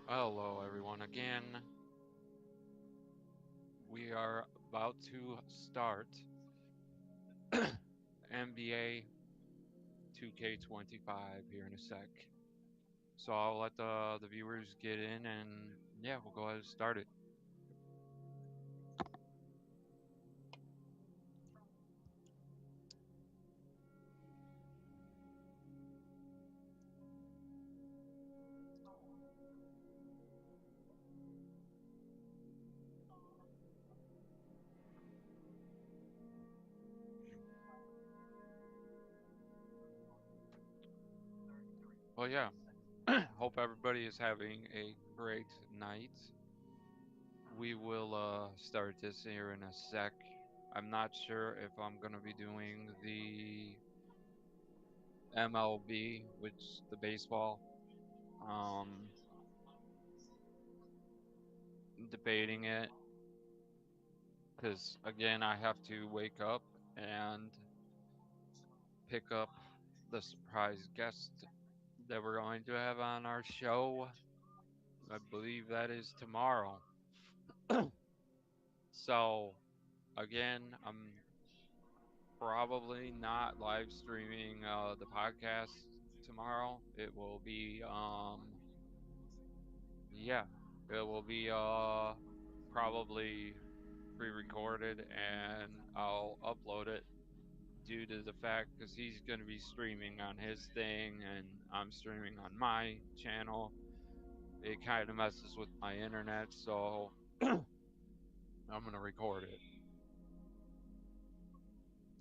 Hello, everyone. Again, we are about to start NBA 2K25 here in a sec. So I'll let the viewers get in, and yeah, we'll go ahead and start it. Well, yeah, hope everybody is having a great night. We will start this here in a sec. I'm not sure if I'm gonna be doing the MLB, which the baseball. Um, Debating it because again I have to wake up and pick up the surprise guest that we're going to have on our show. I believe that is tomorrow. So again, I'm probably not live streaming the podcast tomorrow. It will be yeah, it will be probably pre-recorded and I'll upload it due to the fact because he's going to be streaming on his thing and I'm streaming on my channel. It kind of messes with my internet, so I'm going to record it.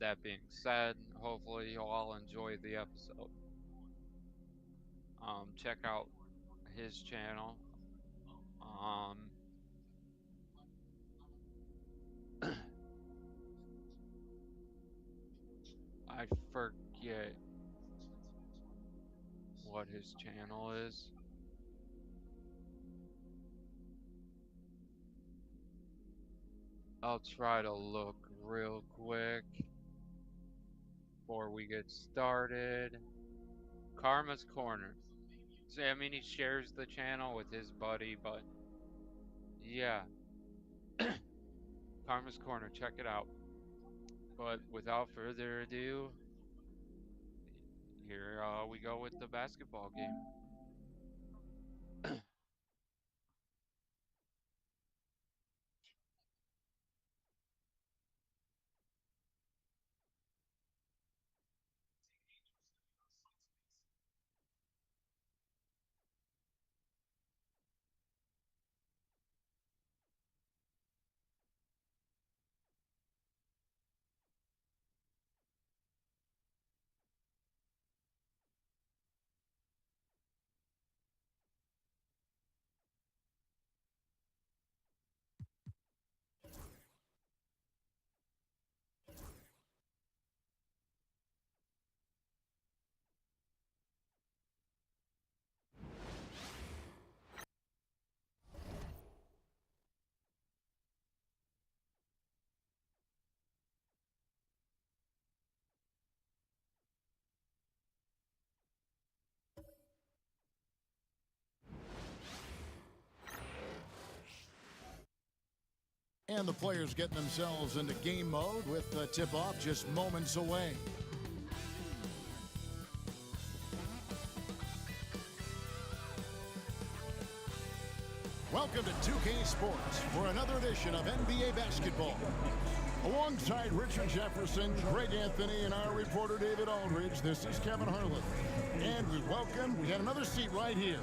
That being said, hopefully you all enjoy the episode. Check out his channel. Um, I forget what his channel is. I'll try to look real quick before we get started. Karma's Corner. See, I mean, he shares the channel with his buddy, but yeah, Karma's Corner, check it out. But without further ado, here we go with the basketball game. And the players getting themselves into game mode with the tip-off just moments away. Welcome to 2K Sports for another edition of NBA Basketball. Alongside Richard Jefferson, Greg Anthony, and our reporter David Aldridge, this is Kevin Harlan. And we had another seat right here.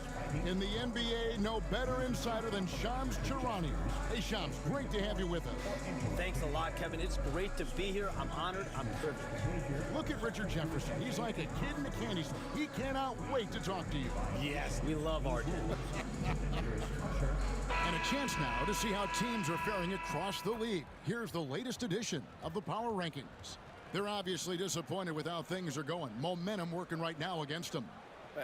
In the NBA, no better insider than Shams Charania. Hey, Shams, great to have you with us. Thanks a lot, Kevin. It's great to be here. I'm honored. I'm privileged. Look at Richard Jefferson. He's like a kid in a candy store. He cannot wait to talk to you. Yes, we love art. And a chance now to see how teams are faring across the league. Here's the latest edition of the Power Rankings. They're obviously disappointed with how things are going. Momentum working right now against them.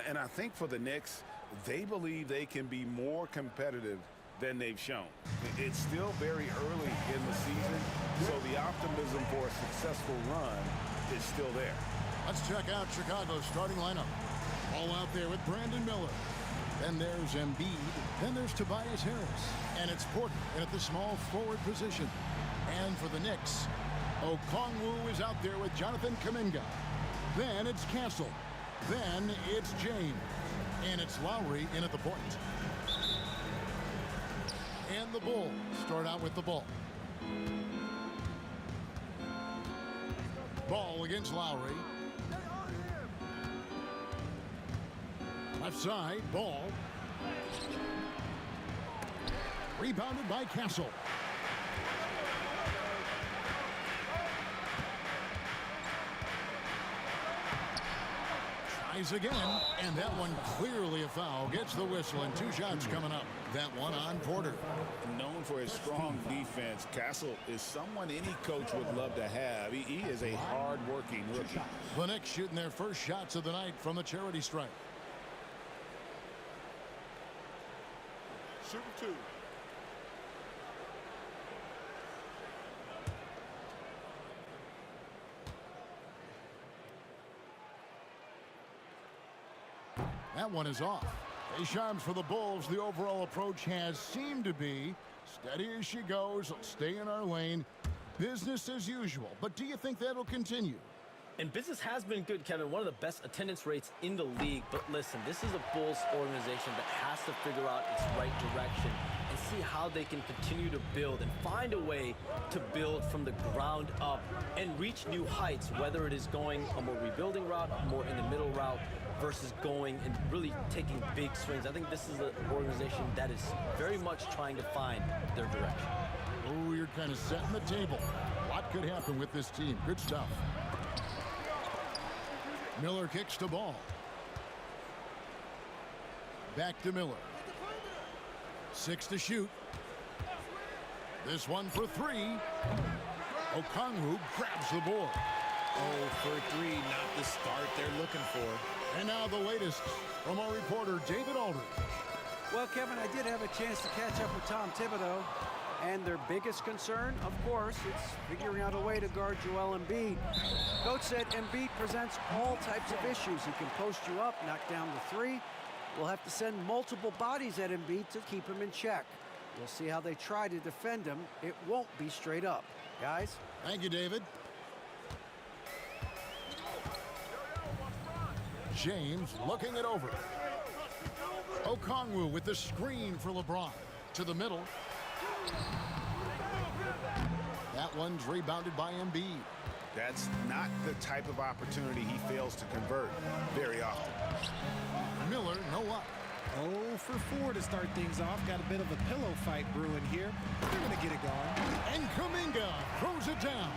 And I think for the Knicks, they believe they can be more competitive than they've shown. It's still very early in the season, so the optimism for a successful run is still there. Let's check out Chicago's starting lineup. All out there with Brandon Miller, Then there's Embiid. Then there's Tobias Harris. And it's Porter in at the small forward position. And for the Knicks, Okongwu is out there with Jonathan Kuminga. Then it's Castle. Then it's James. And it's Lowry in at the point. And the Bulls start out with the ball. Ball against Lowry. Left side, ball. Rebounded by Castle. Tries again, and that one clearly a foul. Gets the whistle, and 2 shots coming up. That one on Porter. Known for his strong defense, Castle is someone any coach would love to have. He is a hard-working rookie. The Knicks shooting their first shots of the night from the charity stripe. Shooting 2. That one is off. Deschamps for the Bulls. The overall approach has seemed to be steady as she goes. Stay in our lane. Business as usual. But do you think that'll continue? And business has been good, Kevin. One of the best attendance rates in the league. But listen, this is a Bulls organization that has to figure out its right direction and see how they can continue to build and find a way to build from the ground up and reach new heights, whether it is going a more rebuilding route, more in the middle route, versus going and really taking big swings. I think this is an organization that is very much trying to find their direction. Oh, you're kind of setting the table. What could happen with this team? Good stuff. Miller kicks the ball. Back to Miller. 6 to shoot. This one for 3. Okongwu grabs the board. Oh, for 3, not the start they're looking for. And now the latest from our reporter, David Aldridge. Well, Kevin, I did have a chance to catch up with Tom Thibodeau, and their biggest concern, of course, is figuring out a way to guard Joel Embiid. Coach said Embiid presents all types of issues. He can post you up, knock down the 3. We'll have to send multiple bodies at Embiid to keep him in check. We'll see how they try to defend him. It won't be straight up. Guys? Thank you, David. James looking it over. Okongwu with the screen for LeBron. To the middle. That one's rebounded by Embiid. That's not the type of opportunity he fails to convert very often. Miller, no luck. 0 for 4 to start things off. Got a bit of a pillow fight brewing here. They're going to get it going. And Kuminga throws it down.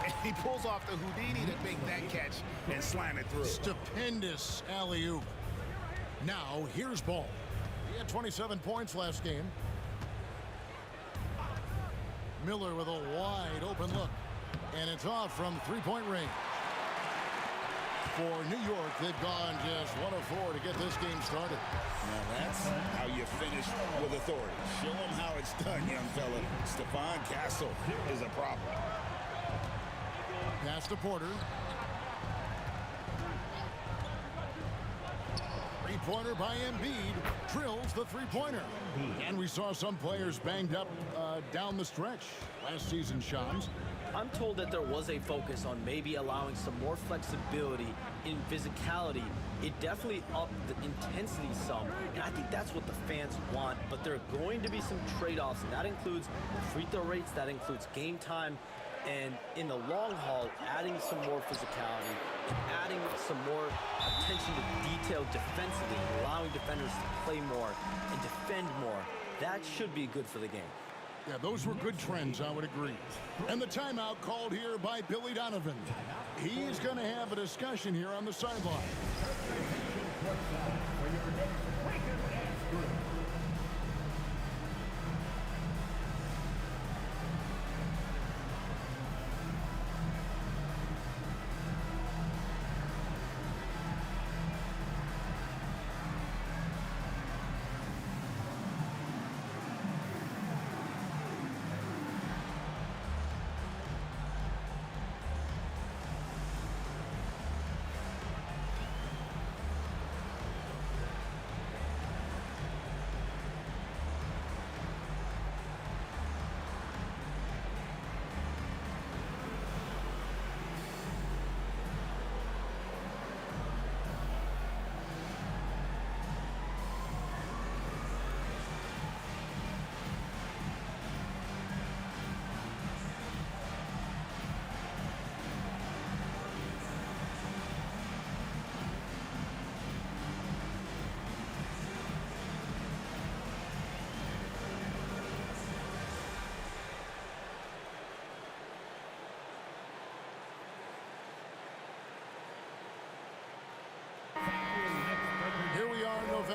And he pulls off the Houdini to make that catch and slam it through. Stupendous alley-oop. Now, here's Ball. He had 27 points last game. Miller with a wide open look. And it's off from three-point range. For New York, they've gone just 1 of 4 to get this game started. Now that's how you finish with authority. Show them how it's done, young fella. Stephon Castle is a problem. Pass to Porter. Three-pointer by Embiid. Drills the three-pointer. And we saw some players banged up down the stretch last season, Shams. I'm told that there was a focus on maybe allowing some more flexibility in physicality. It definitely upped the intensity some, and I think that's what the fans want. But there are going to be some trade-offs, and that includes free throw rates, that includes game time, and in the long haul, adding some more physicality and adding some more attention to detail defensively, allowing defenders to play more and defend more. That should be good for the game. Yeah, those were good trends, I would agree. And the timeout called here by Billy Donovan. He's going to have a discussion here on the sideline.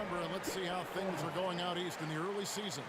September, and let's see how things are going out east in the early season.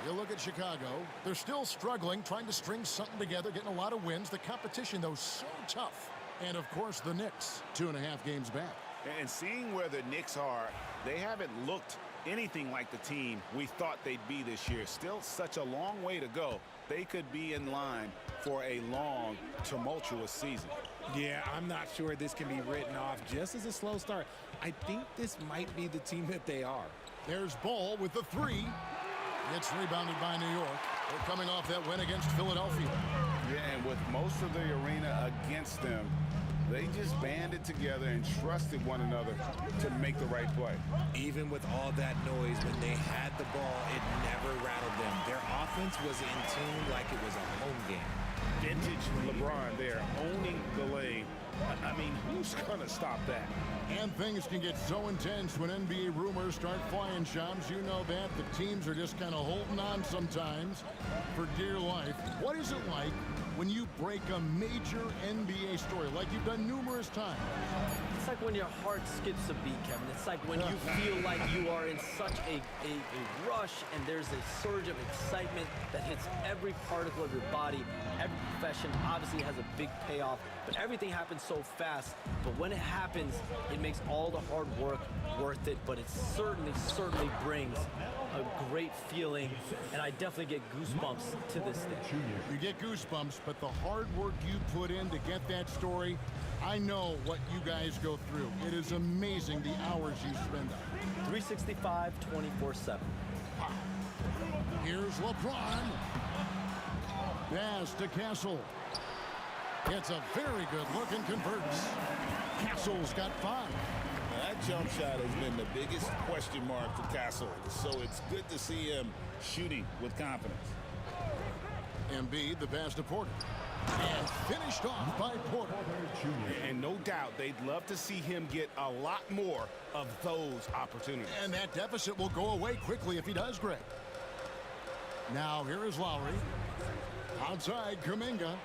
You look at Chicago. They're still struggling, trying to string something together, getting a lot of wins. The competition, though, so tough. And, of course, the Knicks, 2.5 games back. And seeing where the Knicks are, they haven't looked anything like the team we thought they'd be this year. Still such a long way to go. They could be in line for a long, tumultuous season. Yeah, I'm not sure this can be written off just as a slow start. I think this might be the team that they are. There's Ball with the three. Gets rebounded by New York. They're coming off that win against Philadelphia. Yeah, and with most of the arena against them, they just banded together and trusted one another to make the right play. Even with all that noise, when they had the ball, it never rattled them. Their offense was in tune like it was a home game. Vintage LeBron there, owning the lane. I mean, who's going to stop that? And things can get so intense when NBA rumors start flying, Shams. You know that. The teams are just kind of holding on sometimes for dear life. What is it like when you break a major NBA story like you've done numerous times? It's like when your heart skips a beat, Kevin. It's like when you feel like you are in such a rush and there's a surge of excitement that hits every particle of your body. Every profession obviously has a big payoff, but everything happens so fast. But when it happens, it makes all the hard work worth it, but it certainly brings a great feeling, and I definitely get goosebumps to this day. You get goosebumps, but the hard work you put in to get that story, I know what you guys go through. It is amazing the hours you spend on it. 365, 24/7. Wow. Here's LeBron. Pass to Castle. Gets a very good look and converts. Castle's got 5. That jump shot has been the biggest question mark for Castle, so it's good to see him shooting with confidence. Embiid, the pass to Porter. And finished off by Porter. And no doubt they'd love to see him get a lot more of those opportunities. And that deficit will go away quickly if he does, Greg. Now here is Lowry. Outside, Kuminga.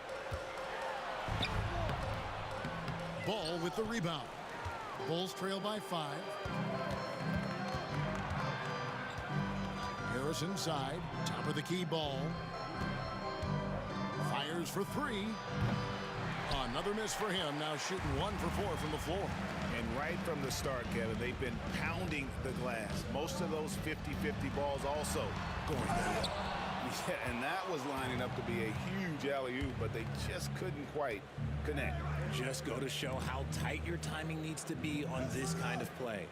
Ball with the rebound. Bulls trail by 5. Harris inside. Top of the key ball. Fires for 3. Another miss for him. Now shooting 1 for 4 from the floor. And right from the start, Kevin, they've been pounding the glass. Most of those 50-50 balls also going down. Yeah, and that was lining up to be a huge alley-oop, but they just couldn't quite connect. Just go to show how tight your timing needs to be on this kind of play.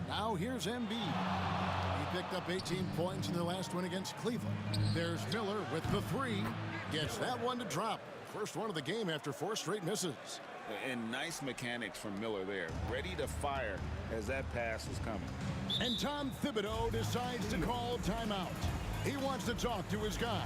Now here's Embiid. He picked up 18 points in their last win against Cleveland. There's Miller with the 3. Gets that one to drop. First one of the game after 4 straight misses. And nice mechanics from Miller there. Ready to fire as that pass was coming. And Tom Thibodeau decides to call timeout. He wants to talk to his guys.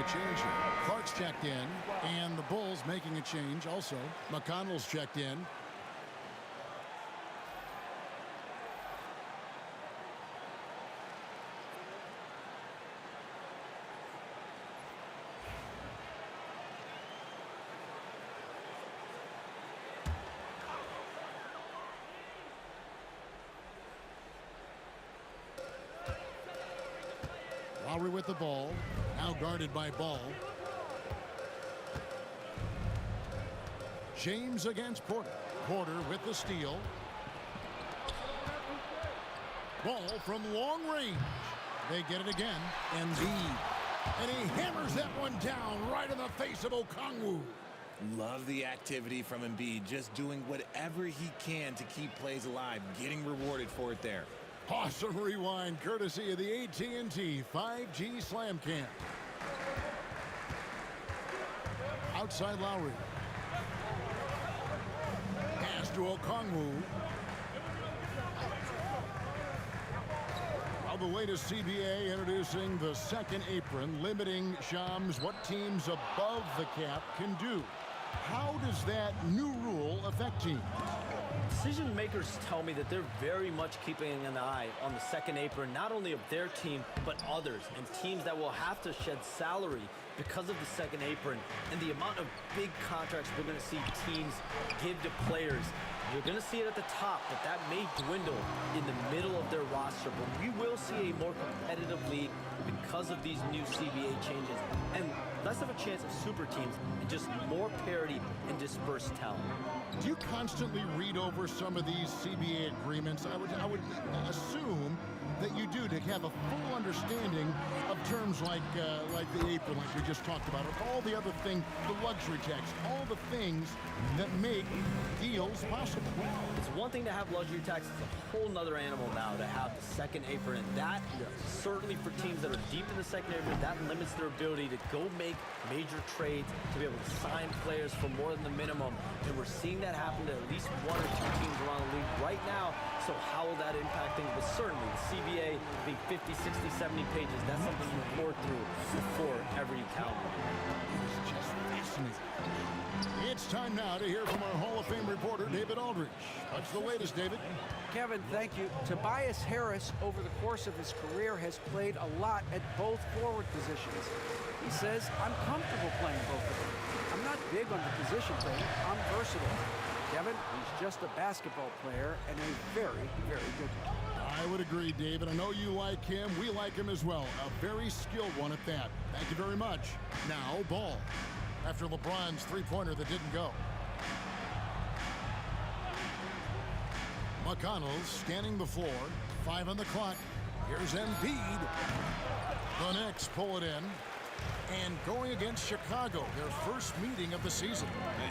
Change here. Clark's checked in, and the Bulls making a change also. McConnell's checked in. Lowry with the ball. Now guarded by Ball. James against Porter. Porter with the steal. Ball from long range. They get it again. Embiid. And he hammers that one down right in the face of Okongwu. Love the activity from Embiid, just doing whatever he can to keep plays alive, getting rewarded for it there. Awesome rewind courtesy of the AT&T 5G Slam Cam. Outside Lowry. Pass to Okongwu. The latest CBA introducing the second apron, limiting Shams what teams above the cap can do. How does that new rule affect teams? Decision makers tell me that they're very much keeping an eye on the second apron, not only of their team, but others, and teams that will have to shed salary because of the second apron and the amount of big contracts we're going to see teams give to players. You're going to see it at the top, but that may dwindle in the middle of their roster. But we will see a more competitive league because of these new CBA changes and less of a chance of super teams and just more parity and dispersed talent. Do you constantly read over some of these CBA agreements? I would assume that you do, to have a full understanding of terms like the apron, like we just talked about, or all the other things, the luxury tax, all the things that make deals possible. It's one thing to have luxury tax. It's a whole nother animal now to have the second apron. And that, certainly for teams that are deep in the second apron, that limits their ability to go make major trades, to be able to sign players for more than the minimum. And we're seeing that happen to at least one or two teams around the league right now. So how will that impact things? But certainly the CBA being 50, 60, 70 pages, that's something you pour through before every calendar. It's just fascinating. It's time now to hear from our Hall of Fame reporter, David Aldridge. What's the latest, David? Kevin, thank you. Tobias Harris, over the course of his career, has played a lot at both forward positions. He says, I'm comfortable playing both of them. I'm not big on the position thing. I'm versatile. Kevin, he's just a basketball player and a very, very good one. I would agree, David. I know you like him. We like him as well. A very skilled one at that. Thank you very much. Now, Ball. After LeBron's three-pointer that didn't go. McConnell scanning the floor. 5 on the clock. Here's Embiid. The Knicks pull it in. And going against Chicago, their first meeting of the season.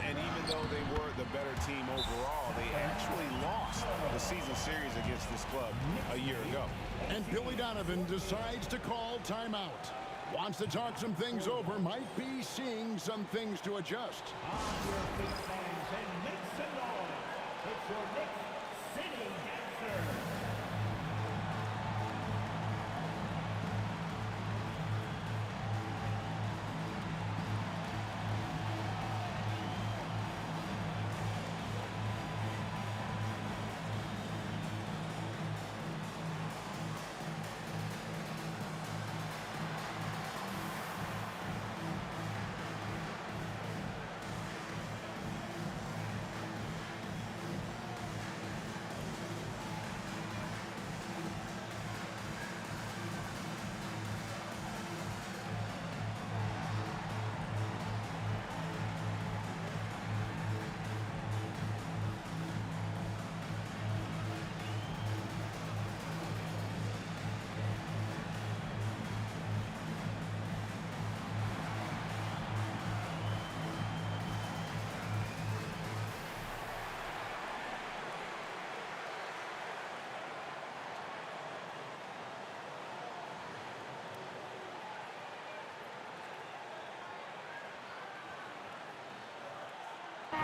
And even though they were the better team overall, they actually lost the season series against this club a year ago. And Billy Donovan decides to call timeout. Wants to talk some things over, might be seeing some things to adjust.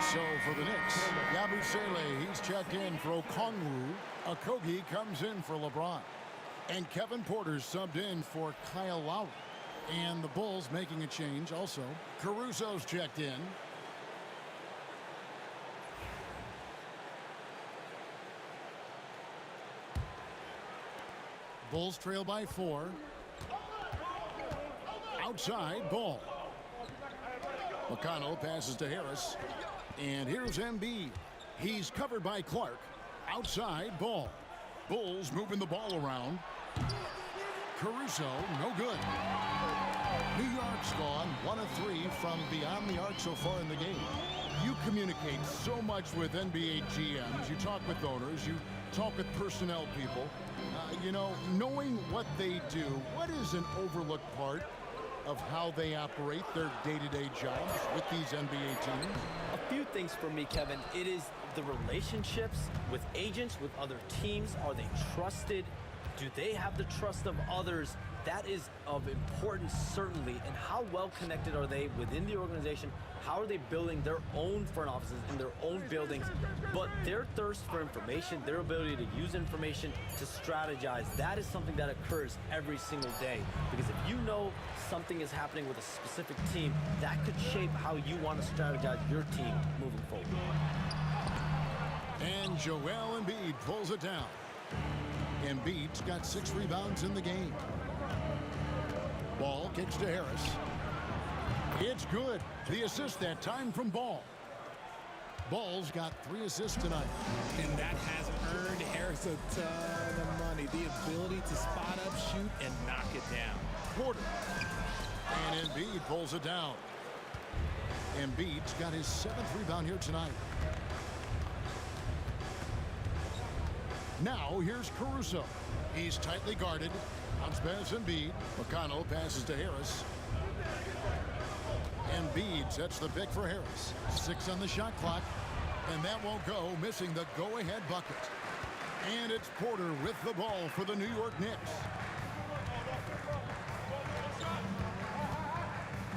So for the Knicks, Yabusele, he's checked in for Okongwu. Okogie comes in for LeBron. And Kevin Porter's subbed in for Kyle Lowry. And the Bulls making a change also. Caruso's checked in. Bulls trail by 4. Outside, Ball. McConnell passes to Harris. And here's Embiid. He's covered by Clark. Outside, Ball. Bulls moving the ball around. Caruso, no good. New York's gone 1 of 3 from beyond the arc so far in the game. You communicate so much with NBA GMs. You talk with owners. You talk with personnel people. You know, knowing what they do, what is an overlooked part of how they operate their day-to-day jobs with these NBA teams? A few things for me, Kevin. It is the relationships with agents, with other teams. Are they trusted? Do they have the trust of others? That is of importance, certainly. And how well connected are they within the organization? How are they building their own front offices in their own buildings? But their thirst for information, their ability to use information to strategize, that is something that occurs every single day. Because if you know something is happening with a specific team, that could shape how you want to strategize your team moving forward. And Joel Embiid pulls it down. Embiid's got 6 rebounds in the game. Ball kicks to Harris. It's good. The assist that time from Ball. Ball's got 3 assists tonight. And that has earned Harris a ton of money. The ability to spot up, shoot, and knock it down. Porter. And Embiid pulls it down. Embiid's got his 7th rebound here tonight. Now here's Caruso. He's tightly guarded. Bounce pass Embiid. McConnell passes to Harris. Embiid sets the pick for Harris. 6 on the shot clock. And that won't go, missing the go-ahead bucket. And it's Porter with the ball for the New York Knicks.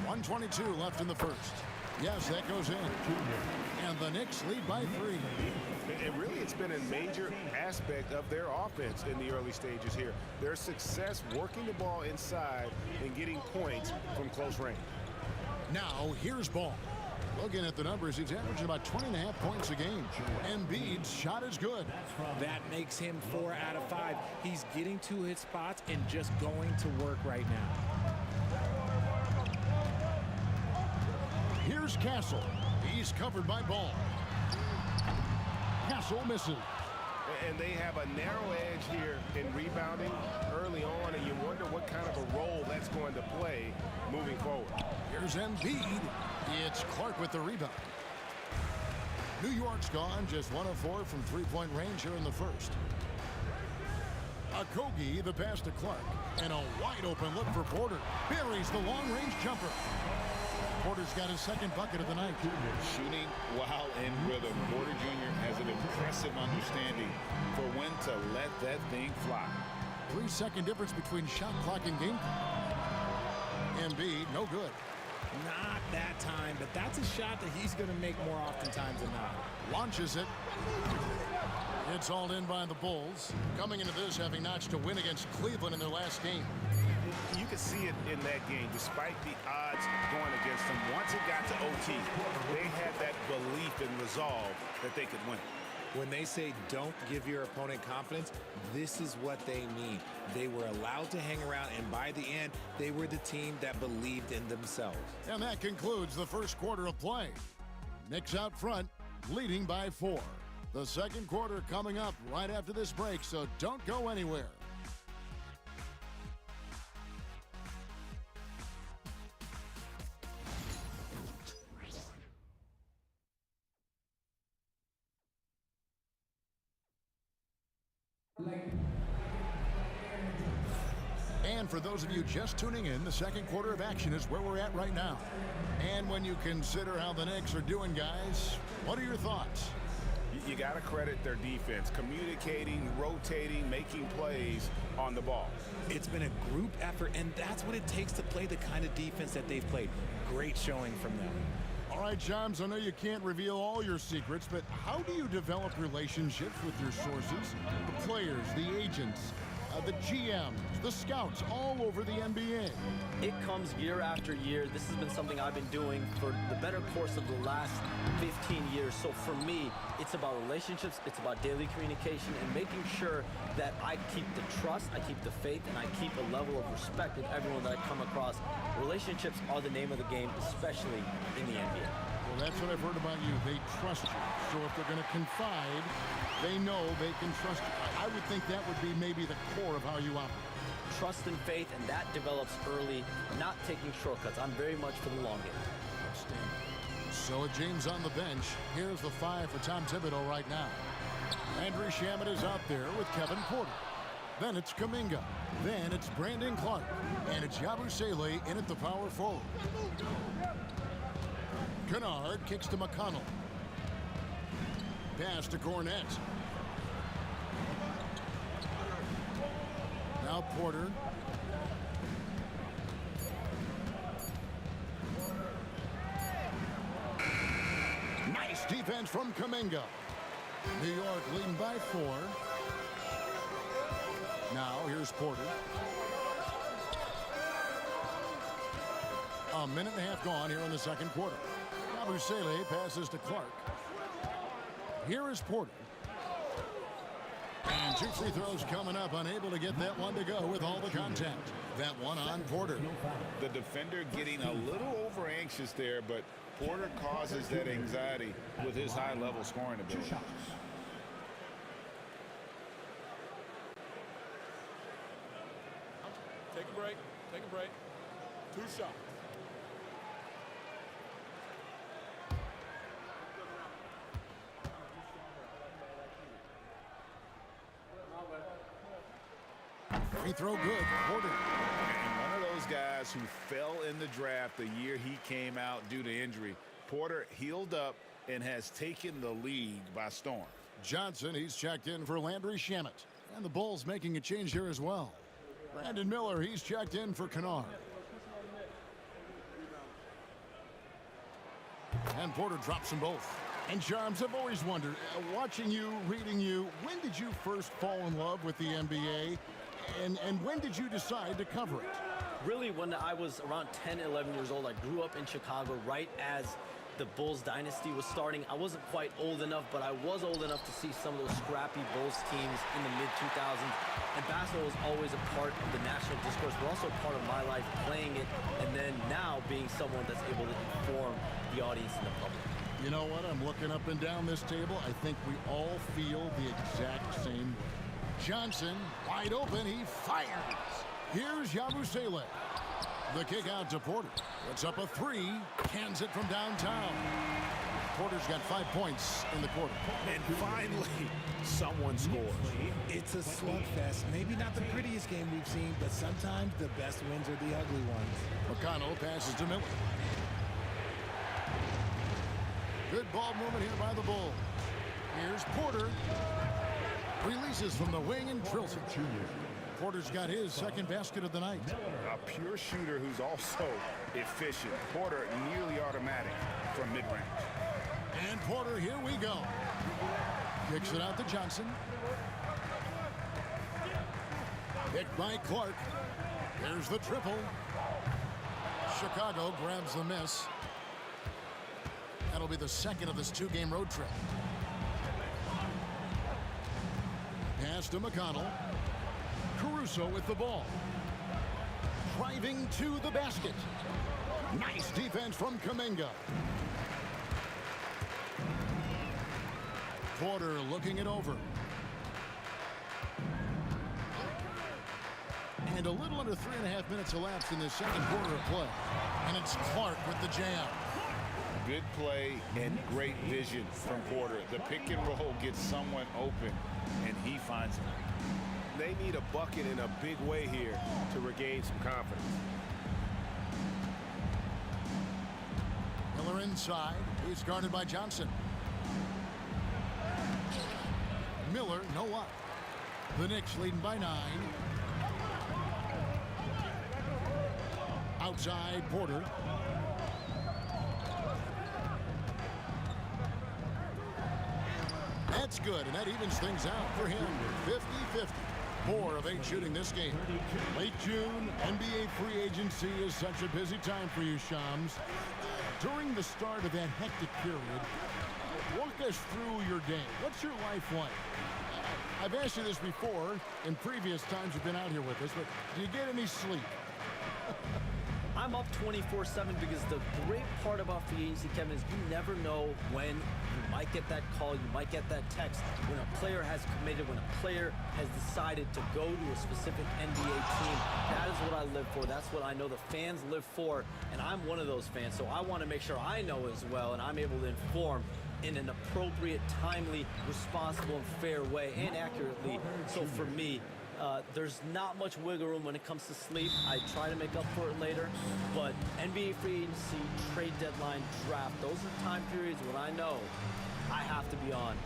1:22 left in the first. Yes, that goes in. And the Knicks lead by 3. And really, it's been a major aspect of their offense in the early stages here. Their success working the ball inside and getting points from close range. Now, here's Ball. Looking at the numbers, he's averaging about 20.5 points a game. Embiid's shot is good. That makes him 4 out of 5. He's getting to his spots and just going to work right now. Here's Castle. He's covered by Ball. Castle misses. And they have a narrow edge here in rebounding early on, and you wonder what kind of a role that's going to play moving forward. Here's Embiid. It's Clark with the rebound. New York's gone just 1 of 4 from three-point range here in the first. Okogie, the pass to Clark. And a wide-open look for Porter. Buries the long-range jumper. Porter's got his 2nd bucket of the night. Shooting while in rhythm. Porter Jr. has an impressive understanding for when to let that thing fly. 3-second difference between shot clock and game clock. Embiid, no good. Not that time, but that's a shot that he's going to make more oftentimes than not. Launches it. It's hauled in by the Bulls. Coming into this, having notched a win against Cleveland in their last game. You could see it in that game, despite the odds going against them. Once it got to OT, they had that belief and resolve that they could win. When they say don't give your opponent confidence, this is what they mean. They were allowed to hang around, and by the end, they were the team that believed in themselves. And that concludes the first quarter of play. Knicks out front, leading by 4. The second quarter coming up right after this break, so don't go anywhere. And for those of you just tuning in, the second quarter of action is where we're at right now. And when you consider how the Knicks are doing, guys, what are your thoughts? You got to credit their defense, communicating, rotating, making plays on the ball. It's been a group effort, and that's what it takes to play the kind of defense that they've played. Great showing from them. All right, James, I know you can't reveal all your secrets, but how do you develop relationships with your sources, the players, the agents, the GMs, the scouts all over the NBA? It comes year after year. This has been something I've been doing for the better course of the last 15 years. So for me, it's about relationships, it's about daily communication, and making sure that I keep the trust, I keep the faith, and I keep a level of respect with everyone that I come across. Relationships are the name of the game, especially in the NBA. Well, that's what I've heard about you. They trust you. So if they're going to confide, they know they can trust you. I would think that would be maybe the core of how you operate. trust and faith, and that develops early, not taking shortcuts. I'm very much for the long game. Outstanding. So with James on the bench, here's the 5 for Tom Thibodeau right now. Landry Shamet is out there with Kevin Porter. Then it's Kuminga. Then it's Brandon Clark. And it's Yabusele in at the power forward. Kennard kicks to McConnell. Pass to Cornette. Now Porter. Nice defense from Kuminga. New York leading by 4. Now here's Porter. A minute and a half gone here in the second quarter. Yabusele passes to Clark. Here is Porter. And 2 free throws coming up, unable to get that one to go with all the contact. That one on Porter. The defender getting a little over anxious there, but Porter causes that anxiety with his high-level scoring ability. Take a break. Take a break. 2 shots. Free throw good. Porter. And one of those guys who fell in the draft the year he came out due to injury. Porter healed up and has taken the league by storm. Johnson, he's checked in for Landry Shamet. And the Bulls making a change here as well. Brandon Miller, he's checked in for Kennard. And Porter drops them both. And Charms, I've always wondered, watching you, reading you, when did you first fall in love with the NBA? And when did you decide to cover it? Really, when I was around 10, 11 years old, I grew up in Chicago right as the Bulls dynasty was starting. I wasn't quite old enough, but I was old enough to see some of those scrappy Bulls teams in the mid-2000s. And basketball was always a part of the national discourse, but also part of my life playing it, and then now being someone that's able to inform the audience and the public. You know what? I'm looking up and down this table. I think we all feel the exact same way. Johnson, wide open, he fires. Here's Yabusele. The kick out to Porter. Puts up a 3, cans it from downtown. Porter's got 5 points in the quarter. And finally, someone scores. It's a slugfest. Maybe not the prettiest game we've seen, but sometimes the best wins are the ugly ones. McConnell passes to Miller. Good ball movement here by the Bulls. Here's Porter. Releases from the wing and drills it. Porter's got his second basket of the night. A pure shooter who's also efficient. Porter nearly automatic from mid-range. And Porter, here we go. Kicks it out to Johnson. Picked by Clark. There's the triple. Chicago grabs the miss. That'll be the second of this 2-game road trip. Pass to McConnell. Caruso with the ball. Driving to the basket. Nice defense from Kuminga. Porter looking it over. And a little under 3.5 minutes elapsed in this second quarter of play. And it's Clark with the jam. Good play and great vision from Porter. The pick and roll gets someone open, and he finds it. They need a bucket in a big way here to regain some confidence. Miller inside. He's guarded by Johnson. Miller, no luck. The Knicks leading by 9. Outside, Porter. That's good, and that evens things out for him. 50-50. 4 of 8 shooting this game. Late June, NBA free agency is such a busy time for you, Shams. During the start of that hectic period, walk us through your day. What's your life like? I've asked you this before in previous times you've been out here with us, but do you get any sleep? I'm up 24/7 because the great part about free agency, Kevin, is you never know when you might get that call, you might get that text, when a player has committed, when a player has decided to go to a specific NBA team. That is what I live for. That's what I know the fans live for, and I'm one of those fans, so I want to make sure I know as well, and I'm able to inform in an appropriate, timely, responsible, and fair way, and accurately. So for me, there's not much wiggle room when it comes to sleep. I try to make up for it later, but NBA free agency, trade deadline, draft, those are time periods when I know I have to be on.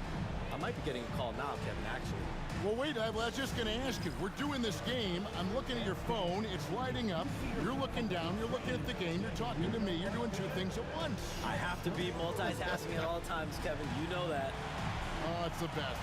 I might be getting a call now, Kevin, actually. Well, wait, I was just going to ask you. We're doing this game. I'm looking at your phone. It's lighting up. You're looking down. You're looking at the game. You're talking to me. You're doing two things at once. I have to be multitasking at all times, Kevin. You know that. Oh, it's the best.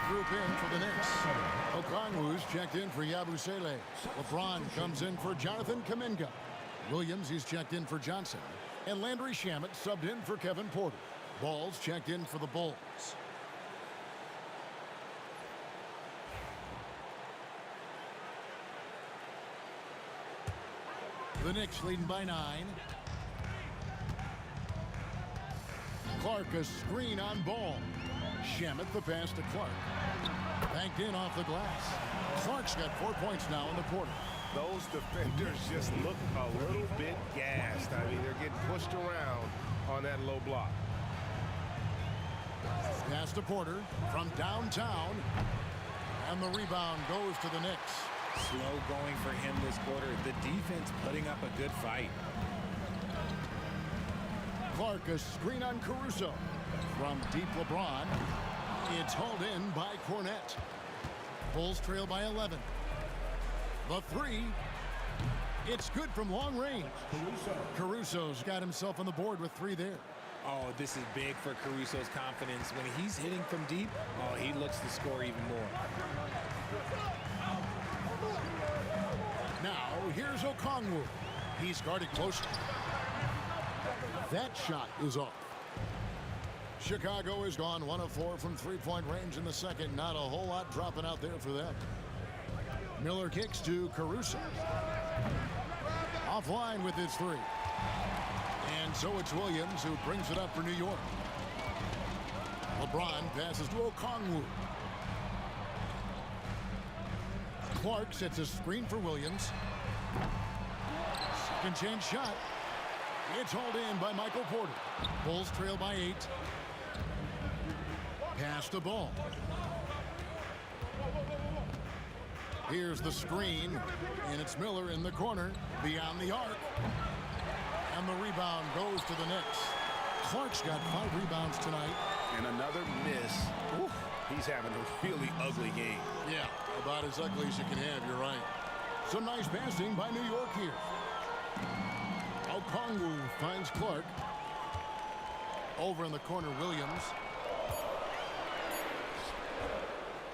Group in for the Knicks. Okongwu's checked in for Yabusele. LeBron comes in for Jonathan Kuminga. Williams, he's checked in for Johnson. And Landry Shamet subbed in for Kevin Porter. Ball's checked in for the Bulls. The Knicks leading by 9. Clark a screen on Ball. Shamet the pass to Clark. Banked in off the glass. Clark's got 4 points now in the quarter. Those defenders just look a little bit gassed. I mean, they're getting pushed around on that low block. Pass to Porter from downtown. And the rebound goes to the Knicks. Slow going for him this quarter. The defense putting up a good fight. Clark a screen on Caruso. From deep LeBron. It's hauled in by Cornette. Bulls trail by 11. The three. It's good from long range. Caruso's got himself on the board with 3 there. Oh, this is big for Caruso's confidence. When he's hitting from deep, oh, he looks to score even more. Now, here's Okongwu. He's guarded closely. That shot is off. Chicago is gone 1 of 4 from three-point range in the second. Not a whole lot dropping out there for them. Miller kicks to Caruso. Offline with his 3. And so it's Williams who brings it up for New York. LeBron passes to Okongwu. Clark sets a screen for Williams. Second chance shot. It's hauled in by Michael Porter. Bulls trail by 8. Pass to Ball. Here's the screen, and it's Miller in the corner, beyond the arc. And the rebound goes to the Knicks. Clark's got 5 rebounds tonight. And another miss. Ooh, he's having a really ugly game. Yeah, about as ugly as you can have, you're right. Some nice passing by New York here. Okongwu finds Clark. Over in the corner, Williams.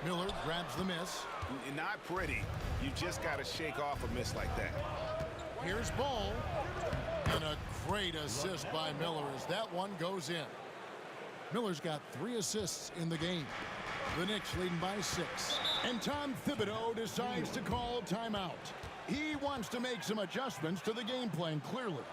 Miller grabs the miss. Not pretty. You just got to shake off a miss like that. Here's Ball. And a great assist by Miller as that one goes in. Miller's got 3 assists in the game. The Knicks leading by 6. And Tom Thibodeau decides to call timeout. He wants to make some adjustments to the game plan, clearly.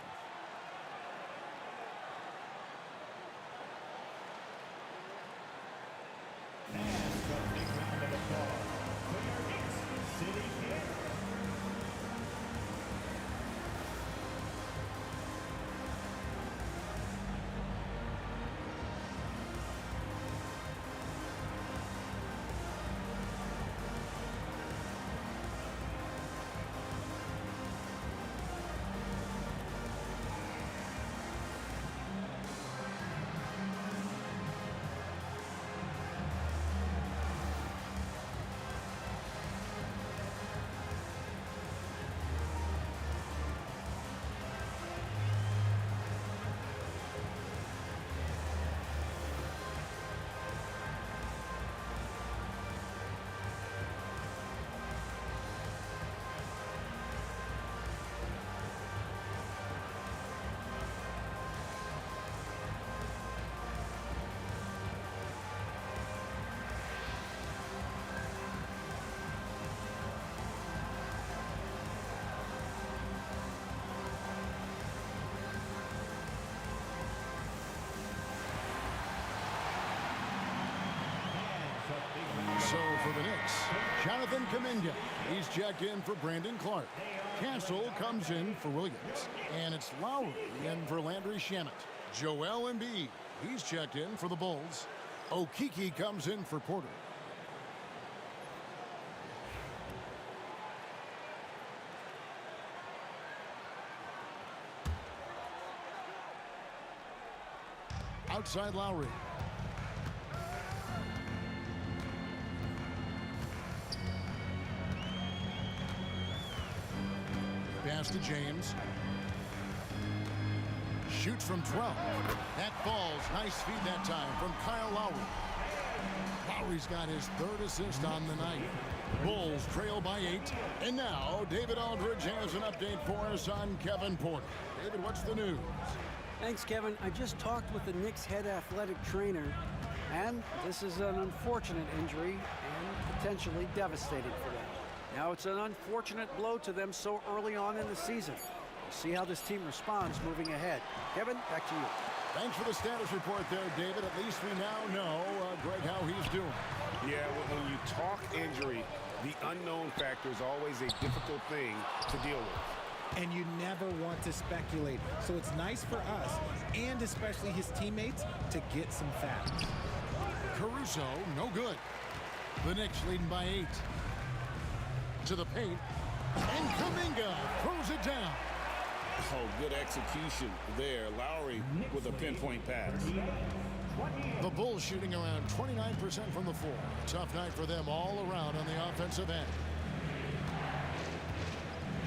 for the Knicks, Jonathan Kuminga. He's checked in for Brandon Clark. Castle comes in for Williams. And it's Lowry in for Landry Shamet. Joel Embiid. He's checked in for the Bulls. Okeke comes in for Porter. Outside Lowry. Pass to James. Shoots from 12. That falls. Nice feed that time from Kyle Lowry. Lowry's got his third assist on the night. Bulls trail by 8. And now David Aldridge has an update for us on Kevin Porter. David, what's the news? Thanks, Kevin. I just talked with the Knicks head athletic trainer, and this is an unfortunate injury and potentially devastating for them. Now it's an unfortunate blow to them so early on in the season. We'll see how this team responds moving ahead. Kevin, back to you. Thanks for the status report there, David. At least we now know, Greg, how he's doing. Yeah, when you talk injury, the unknown factor is always a difficult thing to deal with. And you never want to speculate. So it's nice for us, and especially his teammates, to get some facts. Caruso, no good. The Knicks leading by 8. To the paint. And Kuminga throws it down. Oh, good execution there. Lowry with a pinpoint pass. The Bulls shooting around 29% from the floor. Tough night for them all around on the offensive end.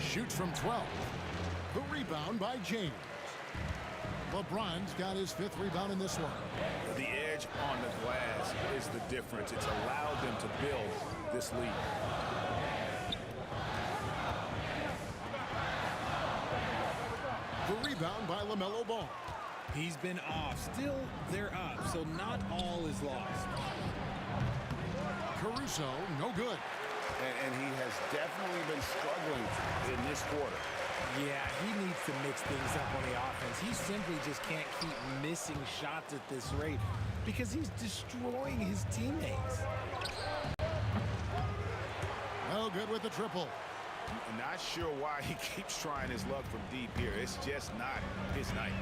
Shoots from 12. The rebound by James. LeBron's got his 5th rebound in this one. The edge on the glass is the difference. It's allowed them to build this lead. The rebound by LaMelo Ball. He's been off. Still, they're up, so not all is lost. Caruso, no good. And he has definitely been struggling in this quarter. Yeah, he needs to mix things up on the offense. He simply just can't keep missing shots at this rate because he's destroying his teammates. No good with the triple. I'm not sure why he keeps trying his luck from deep here. It's just not his night.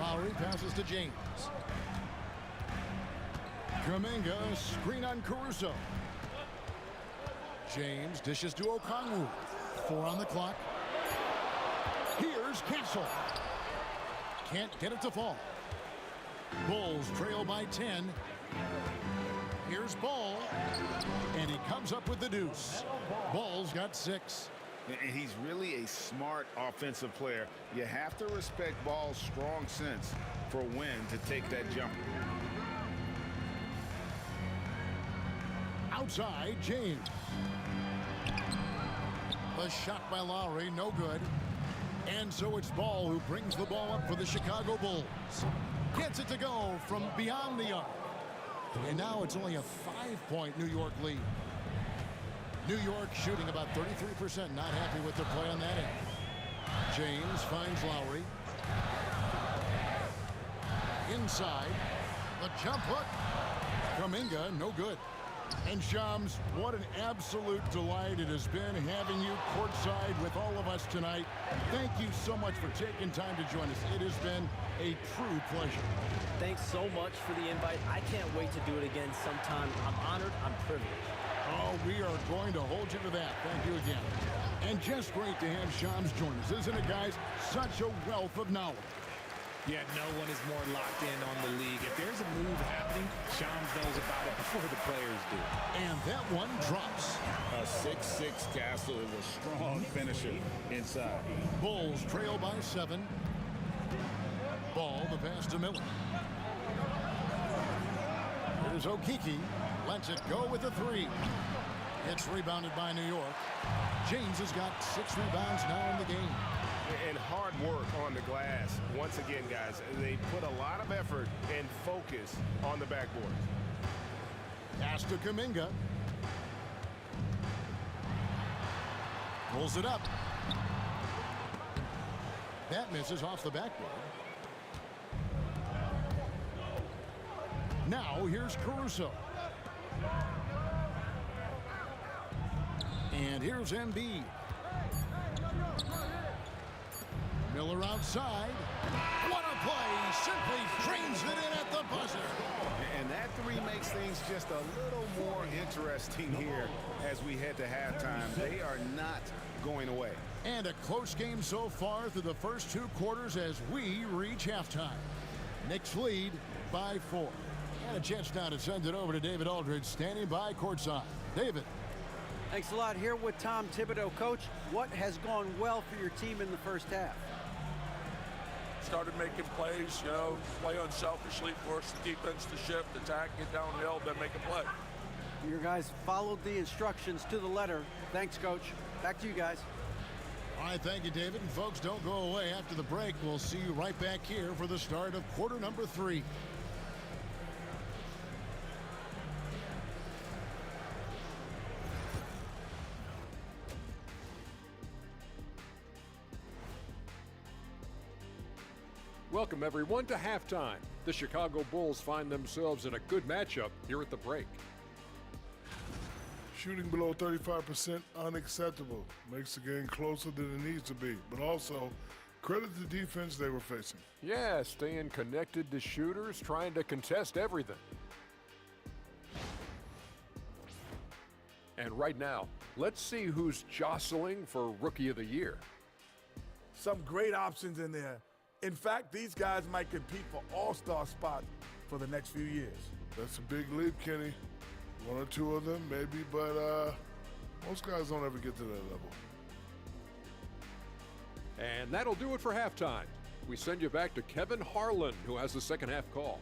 Lowry passes to James. Kuminga, screen on Caruso. James dishes to Okongwu. 4 on the clock. Here's Castle. Can't get it to fall. Bulls trail by 10. Here's Ball. And he comes up with the deuce. Ball's got 6. And he's really a smart offensive player. You have to respect Ball's strong sense for when to take that jumper. Outside, James. A shot by Lowry, no good. And so it's Ball who brings the ball up for the Chicago Bulls. Gets it to go from beyond the arc. And now it's only a 5-point New York lead. New York shooting about 33%, not happy with their play on that end. James finds Lowry. Inside, the jump hook. Kuminga, no good. And Shams, what an absolute delight it has been having you courtside with all of us tonight. Thank you so much for taking time to join us. It has been a true pleasure. Thanks so much for the invite. I can't wait to do it again sometime. I'm honored. I'm privileged. Oh, we are going to hold you to that. Thank you again. And just great to have Shams join us, isn't it, guys? Such a wealth of knowledge. Yeah, no one is more locked in on the league. If there's a move happening, Shams knows about it before the players do. And that one drops. A 6'6" Castle is a strong finisher inside. Bulls trail by 7. Ball, the pass to Miller. Here's Okeke. Lets it go with a 3. It's rebounded by New York. James has got 6 rebounds now in the game. And hard work on the glass. Once again, guys, they put a lot of effort and focus on the backboard. Pass to Kuminga. Pulls it up. That misses off the backboard. Now here's Caruso. And here's Embiid. Miller outside. What a play! Simply trains it in at the buzzer. And that three makes things just a little more interesting here as we head to halftime. They are not going away. And a close game so far through the first 2 quarters as we reach halftime. Knicks lead by 4. And a chance now to send it over to David Aldridge, standing by courtside. David. Thanks a lot. Here with Tom Thibodeau. Coach, what has gone well for your team in the first half? Started making plays, play unselfishly, force the defense to shift, attack, get downhill, then make a play. Your guys followed the instructions to the letter. Thanks, Coach. Back to you guys. All right, thank you, David. And folks, don't go away. After the break, we'll see you right back here for the start of quarter number 3. Welcome, everyone, to halftime. The Chicago Bulls find themselves in a good matchup here at the break. Shooting below 35%, unacceptable. Makes the game closer than it needs to be. But also, credit the defense they were facing. Yeah, staying connected to shooters, trying to contest everything. And right now, let's see who's jostling for Rookie of the Year. Some great options in there. In fact, these guys might compete for all-star spots for the next few years. That's a big leap, Kenny. 1 or 2 of them, maybe, but most guys don't ever get to that level. And that'll do it for halftime. We send you back to Kevin Harlan, who has the second half call.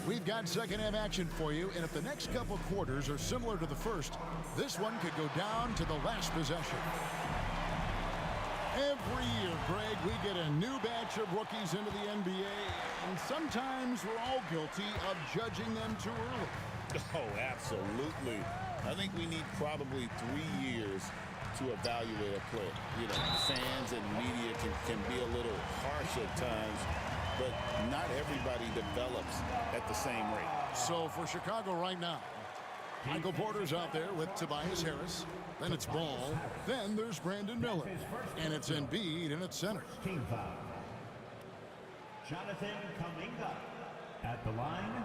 We've got second half action for you, and if the next couple quarters are similar to the first, this one could go down to the last possession. Every year, Greg, we get a new batch of rookies into the NBA, and sometimes we're all guilty of judging them too early. Oh, absolutely. I think we need probably 3 years to evaluate a player. Fans and media can be a little harsh at times, but not everybody develops at the same rate. So for Chicago right now, Michael Porter's out there with Tobias Harris. Then it's Ball. Then there's Brandon Miller. And it's Embiid in its center. Team foul. Jonathan Kuminga at the line.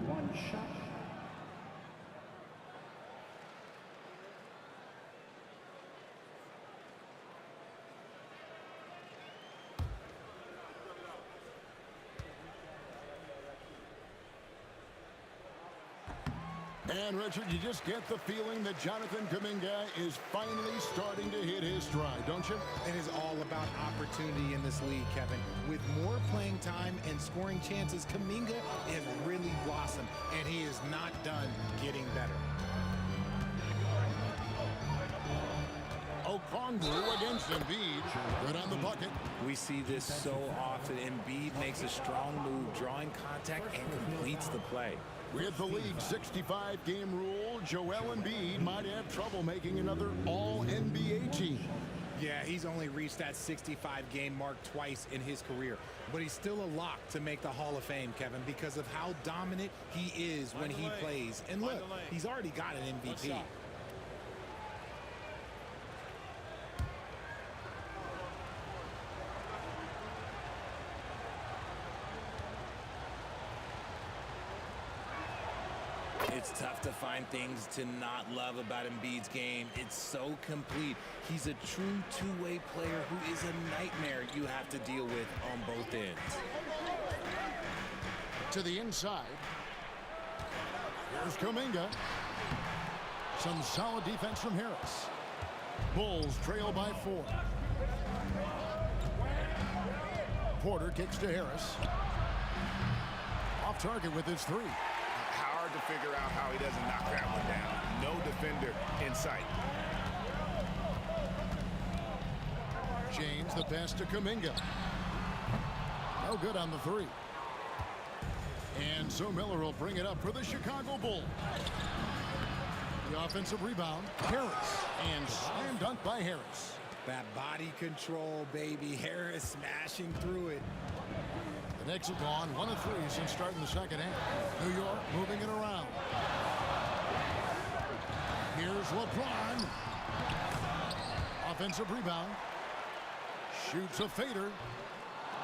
1 shot. And, Richard, you just get the feeling that Jonathan Kuminga is finally starting to hit his stride, don't you? It is all about opportunity in this league, Kevin. With more playing time and scoring chances, Kuminga has really blossomed, and he is not done getting better. Okongwu against Embiid. Good on the bucket. We see this so often. Embiid makes a strong move, drawing contact, and completes the play. With the league's 65-game rule, Joel Embiid might have trouble making another All-NBA team. Yeah, he's only reached that 65-game mark twice in his career, but he's still a lock to make the Hall of Fame, Kevin, because of how dominant he is when he plays. And look, he's already got an MVP. It's tough to find things to not love about Embiid's game. It's so complete. He's a true two-way player who is a nightmare you have to deal with on both ends. To the inside. Here's Kuminga. Some solid defense from Harris. Bulls trail by 4. Porter kicks to Harris. Off target with his 3. To figure out how he doesn't knock that one down. No defender in sight. James, the pass to Kuminga. No good on the 3. And so Miller will bring it up for the Chicago Bulls. The offensive rebound, Harris. And slam dunk by Harris. That body control, baby. Harris smashing through it. The Knicks have gone 1 of 3 since starting the second half. New York moving it around. Here's LeBron. Offensive rebound. Shoots a fader.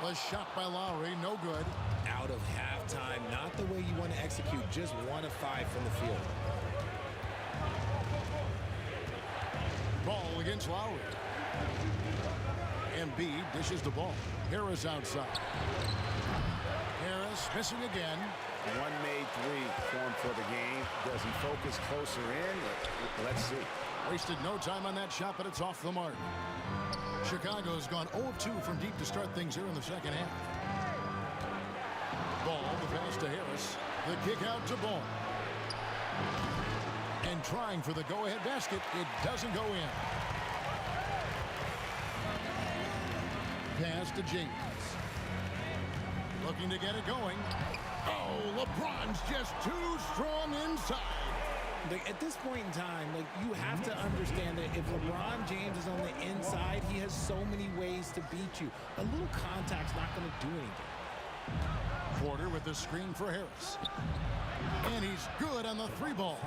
Was shot by Lowry, no good. Out of halftime, not the way you want to execute, just 1 of 5 from the field. Ball against Lowry. Embiid dishes the ball. Harris outside. Harris missing again. One made 3 for him for the game. Does he focus closer in? Let's see. Wasted no time on that shot, but it's off the mark. Chicago's gone 0 of 2 from deep to start things here in the second half. Ball, the pass to Harris. The kick out to Ball. And trying for the go-ahead basket. It doesn't go in. Pass to James. Looking to get it going. Oh, LeBron's just too strong inside. At this point in time, you have to understand that if LeBron James is on the inside, he has so many ways to beat you. A little contact's not going to do anything. Porter with the screen for Harris. And he's good on the 3-ball.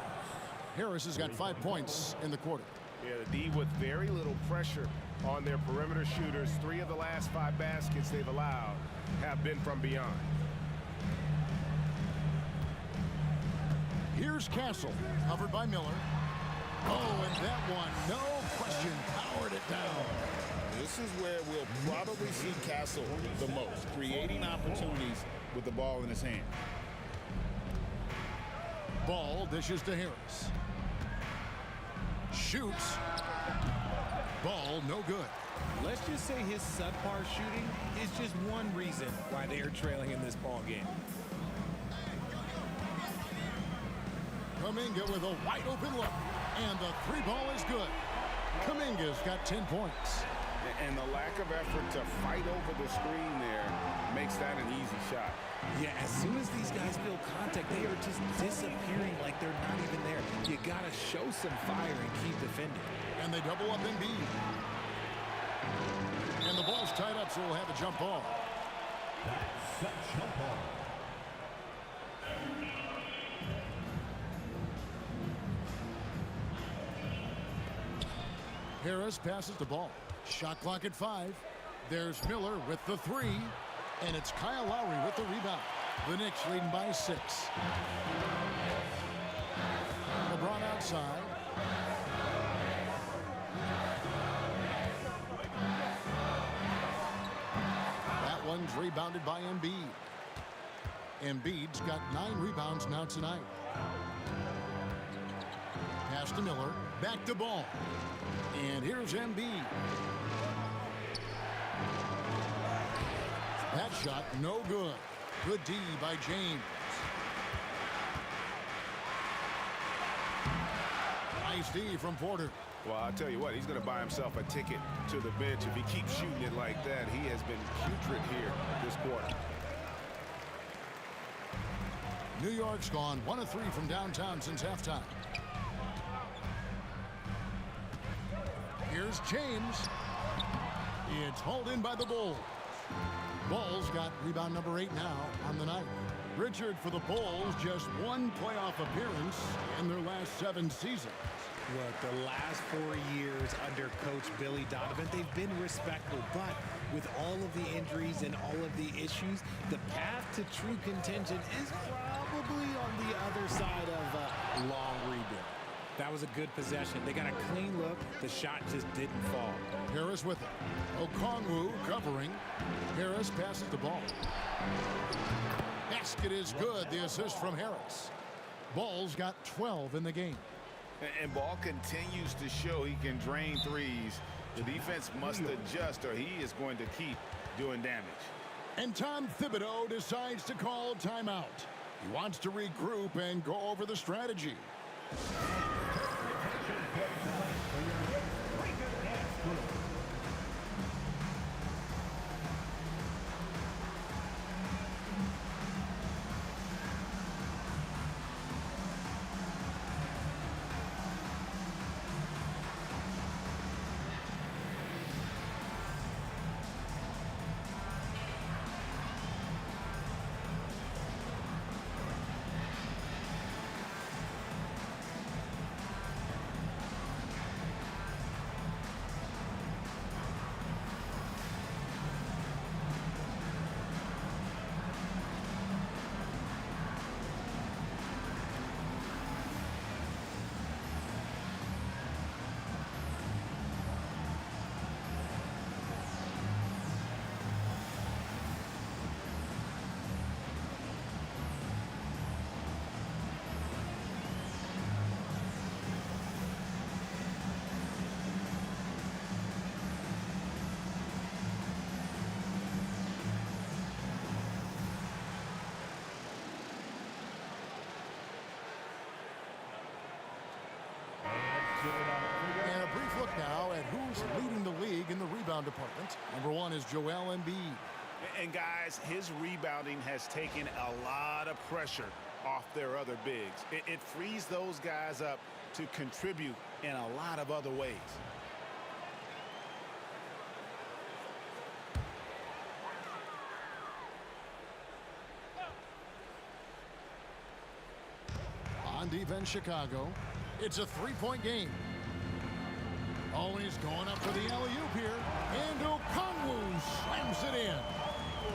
Harris has got 5 points in the quarter. Yeah, the D with very little pressure on their perimeter shooters. 3 of the last 5 baskets they've allowed have been from beyond. Here's Castle, covered by Miller. Oh, and that one, no question, powered it down. This is where we'll probably see Castle the most, creating opportunities with the ball in his hand. Ball dishes to Harris. Shoots. Ball no good. Let's just say his subpar shooting is just one reason why they are trailing in this ball game. Kuminga with a wide open look. And the 3-ball is good. Kuminga's got 10 points. And the lack of effort to fight over the screen there makes that an easy shot. Yeah, as soon as these guys feel contact, they are just disappearing like they're not even there. You got to show some fire and keep defending. And they double up Embiid. And the ball's tied up, so we'll have a jump ball. That's a jump ball. Harris passes the ball. Shot clock at 5. There's Miller with the 3. And it's Kyle Lowry with the rebound. The Knicks leading by 6. LeBron outside. That one's rebounded by Embiid. Embiid's got 9 rebounds now tonight. Pass to Miller. Back to Ball. And here's Embiid. That shot, no good. Good D by James. Nice D from Porter. Well, I'll tell you what, he's going to buy himself a ticket to the bench. If he keeps shooting it like that, he has been putrid here this quarter. New York's gone 1 of 3 from downtown since halftime. Here's James. It's hauled in by the Bulls. Bulls got rebound number 8 now on the night. Richard, for the Bulls, just 1 playoff appearance in their last 7 seasons. Look, the last 4 years under Coach Billy Donovan, they've been respectable, but with all of the injuries and all of the issues, the path to true contention is probably on the other side of a long rebuild. That was a good possession. They got a clean look. The shot just didn't fall. Harris with it. Okongwu covering. Harris passes the ball. Basket is good. The assist from Harris. Ball's got 12 in the game. And Ball continues to show he can drain threes. The defense must adjust or he is going to keep doing damage. And Tom Thibodeau decides to call timeout. He wants to regroup and go over the strategy. now at who's leading the league in the rebound department. Number 1 is Joel Embiid. And guys, his rebounding has taken a lot of pressure off their other bigs. It frees those guys up to contribute in a lot of other ways. On defense, Chicago. It's a three-point game. Oh, and he's going up for the alley-oop here. And Okongwu slams it in.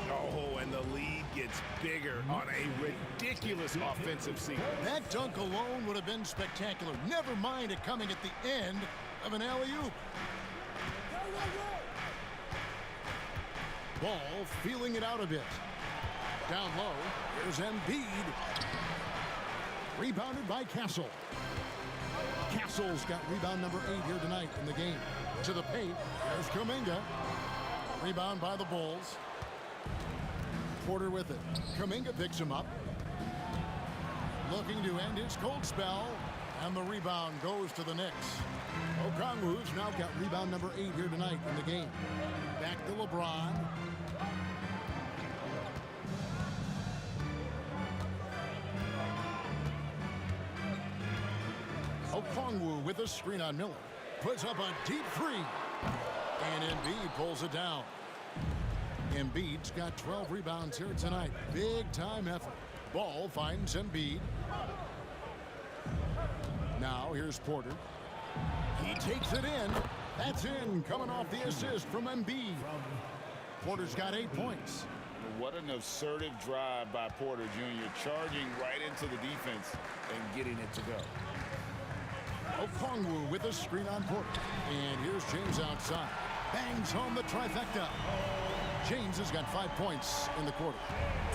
Oh, and the lead gets bigger on a ridiculous offensive sequence. That dunk alone would have been spectacular. Never mind it coming at the end of an alley-oop. Ball feeling it out a bit. Down low, here's Embiid. Rebounded by Castle. Castle's got rebound number 8 here tonight in the game. To the paint, there's Kuminga. Rebound by the Bulls. Porter with it. Kuminga picks him up. Looking to end his cold spell. And the rebound goes to the Knicks. Okongwu's now got rebound number 8 here tonight in the game. Back to LeBron. Okongwu with a screen on Miller. Puts up a deep three. And Embiid pulls it down. Embiid's got 12 rebounds here tonight. Big time effort. Ball finds Embiid. Now here's Porter. He takes it in. That's in, coming off the assist from Embiid. Porter's got 8 points. What an assertive drive by Porter Jr. Charging right into the defense and getting it to go. Okongwu with a screen on Porter. And here's James outside. Bangs home the trifecta. James has got 5 points in the quarter.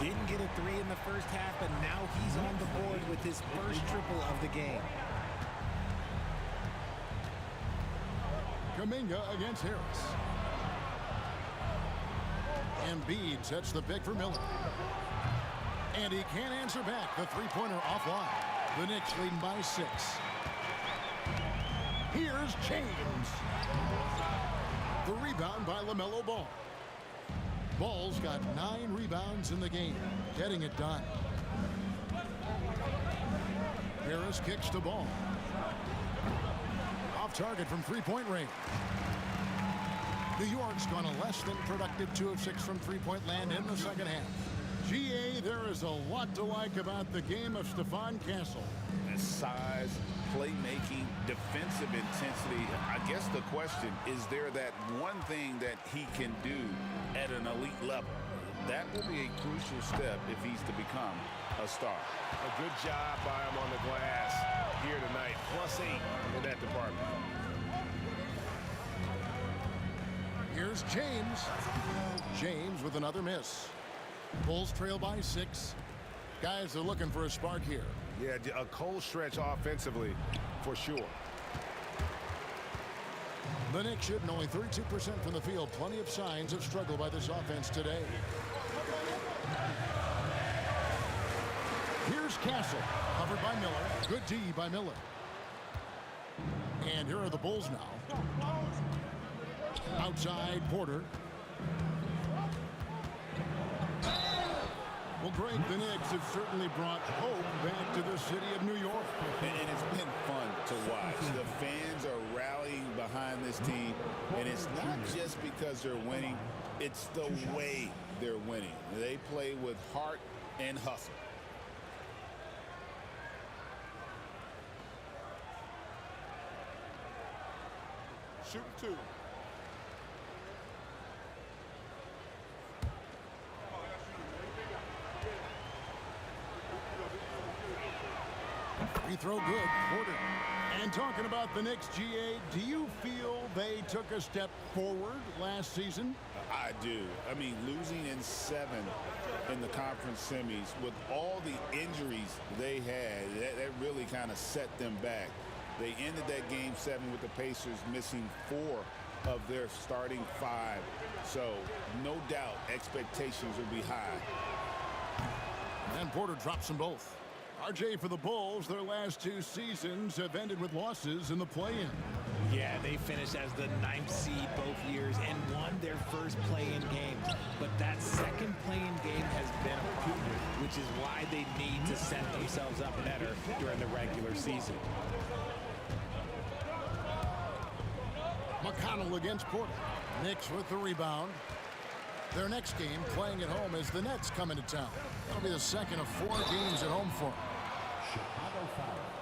Didn't get a 3 in the first half, but now he's on the board with his first triple of the game. Kuminga against Harris. Embiid sets the pick for Miller. And he can't answer back. The three-pointer offline. The Knicks leading by 6. Here's James. The rebound by LaMelo Ball. Ball's got 9 rebounds in the game, getting it done. Harris kicks the ball. Off target from three-point range. New York's gone a less than productive 2 of 6 from three-point land in the second half. GA, there is a lot to like about the game of Stephon Castle. His size, playmaking, defensive intensity. I guess the question, is there that one thing that he can do at an elite level? That will be a crucial step if he's to become a star. A good job by him on the glass here tonight. +8 in that department. Here's James. James with another miss. Bulls trail by 6. Guys are looking for a spark here. Yeah, a cold stretch offensively, for sure. The Knicks shooting only 32% from the field. Plenty of signs of struggle by this offense today. Here's Castle, covered by Miller. Good D by Miller. And here are the Bulls now. Outside, Porter. Well, Greg, the Knicks have certainly brought hope back to the city of New York. And it's been fun to watch. The fans are rallying behind this team, and it's not just because they're winning, it's the way they're winning. They play with heart and hustle. Shoot 2. Free throw good, Porter. And talking about the Knicks, GA, do you feel they took a step forward last season? I do. I mean, losing in 7 in the conference semis with all the injuries they had, that really kind of set them back. They ended that game 7 with the Pacers missing 4 of their starting 5. So, no doubt, expectations will be high. And Porter drops them both. RJ, for the Bulls, their last 2 seasons have ended with losses in the play-in. Yeah, they finished as the 9th seed both years and won their first play-in game. But that second play-in game has been a problem, which is why they need to set themselves up better during the regular season. McConnell against Porter. Knicks with the rebound. Their next game playing at home as the Nets come into town. That'll be the second of 4 games at home for them.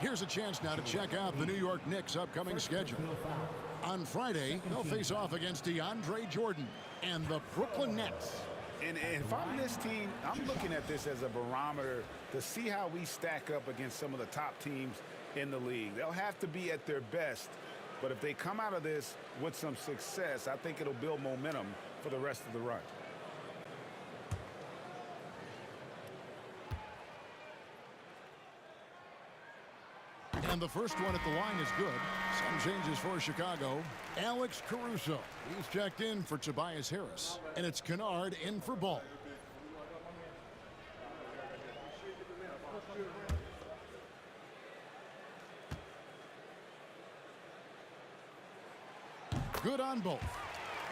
Here's a chance now to check out the New York Knicks' upcoming schedule. On Friday, they'll face off against DeAndre Jordan and the Brooklyn Nets. And if I'm this team, I'm looking at this as a barometer to see how we stack up against some of the top teams in the league. They'll have to be at their best, but if they come out of this with some success, I think it'll build momentum for the rest of the run. And the first one at the line is good. Some changes for Chicago. Alex Caruso. He's checked in for Tobias Harris. And it's Kennard in for Ball. Good on both.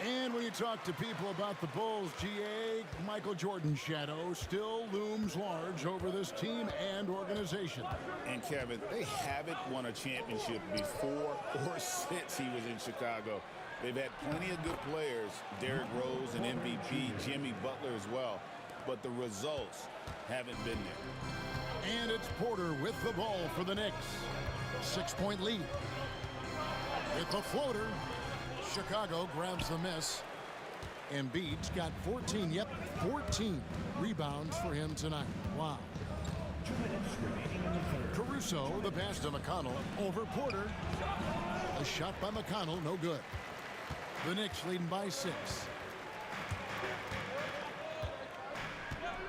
And when you talk to people about the Bulls, GA, Michael Jordan's shadow still looms large over this team and organization. And Kevin, they haven't won a championship before or since he was in Chicago. They've had plenty of good players, Derrick Rose and MVP, Jimmy Butler as well, but the results haven't been there. And it's Porter with the ball for the Knicks. 6-point lead. With the floater, Chicago grabs the miss. Embiid's got 14 rebounds for him tonight. Wow. Caruso, the pass to McConnell, over Porter. A shot by McConnell, no good. The Knicks leading by 6.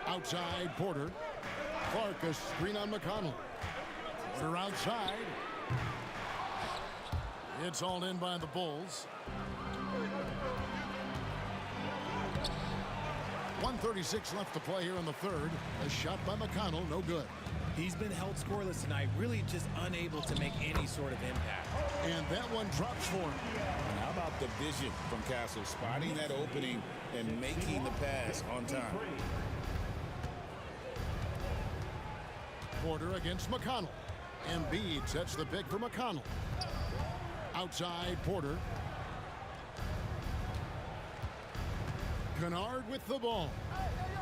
Outside, Porter. Clark, a screen on McConnell. Porter outside. It's all in by the Bulls. 1:36 left to play here in the third. A shot by McConnell, no good. He's been held scoreless tonight, really just unable to make any sort of impact. And that one drops for him. And how about the vision from Castle, spotting that opening and making the pass on time. Porter against McConnell. Embiid sets the pick for McConnell. Outside, Porter. Kennard with the ball.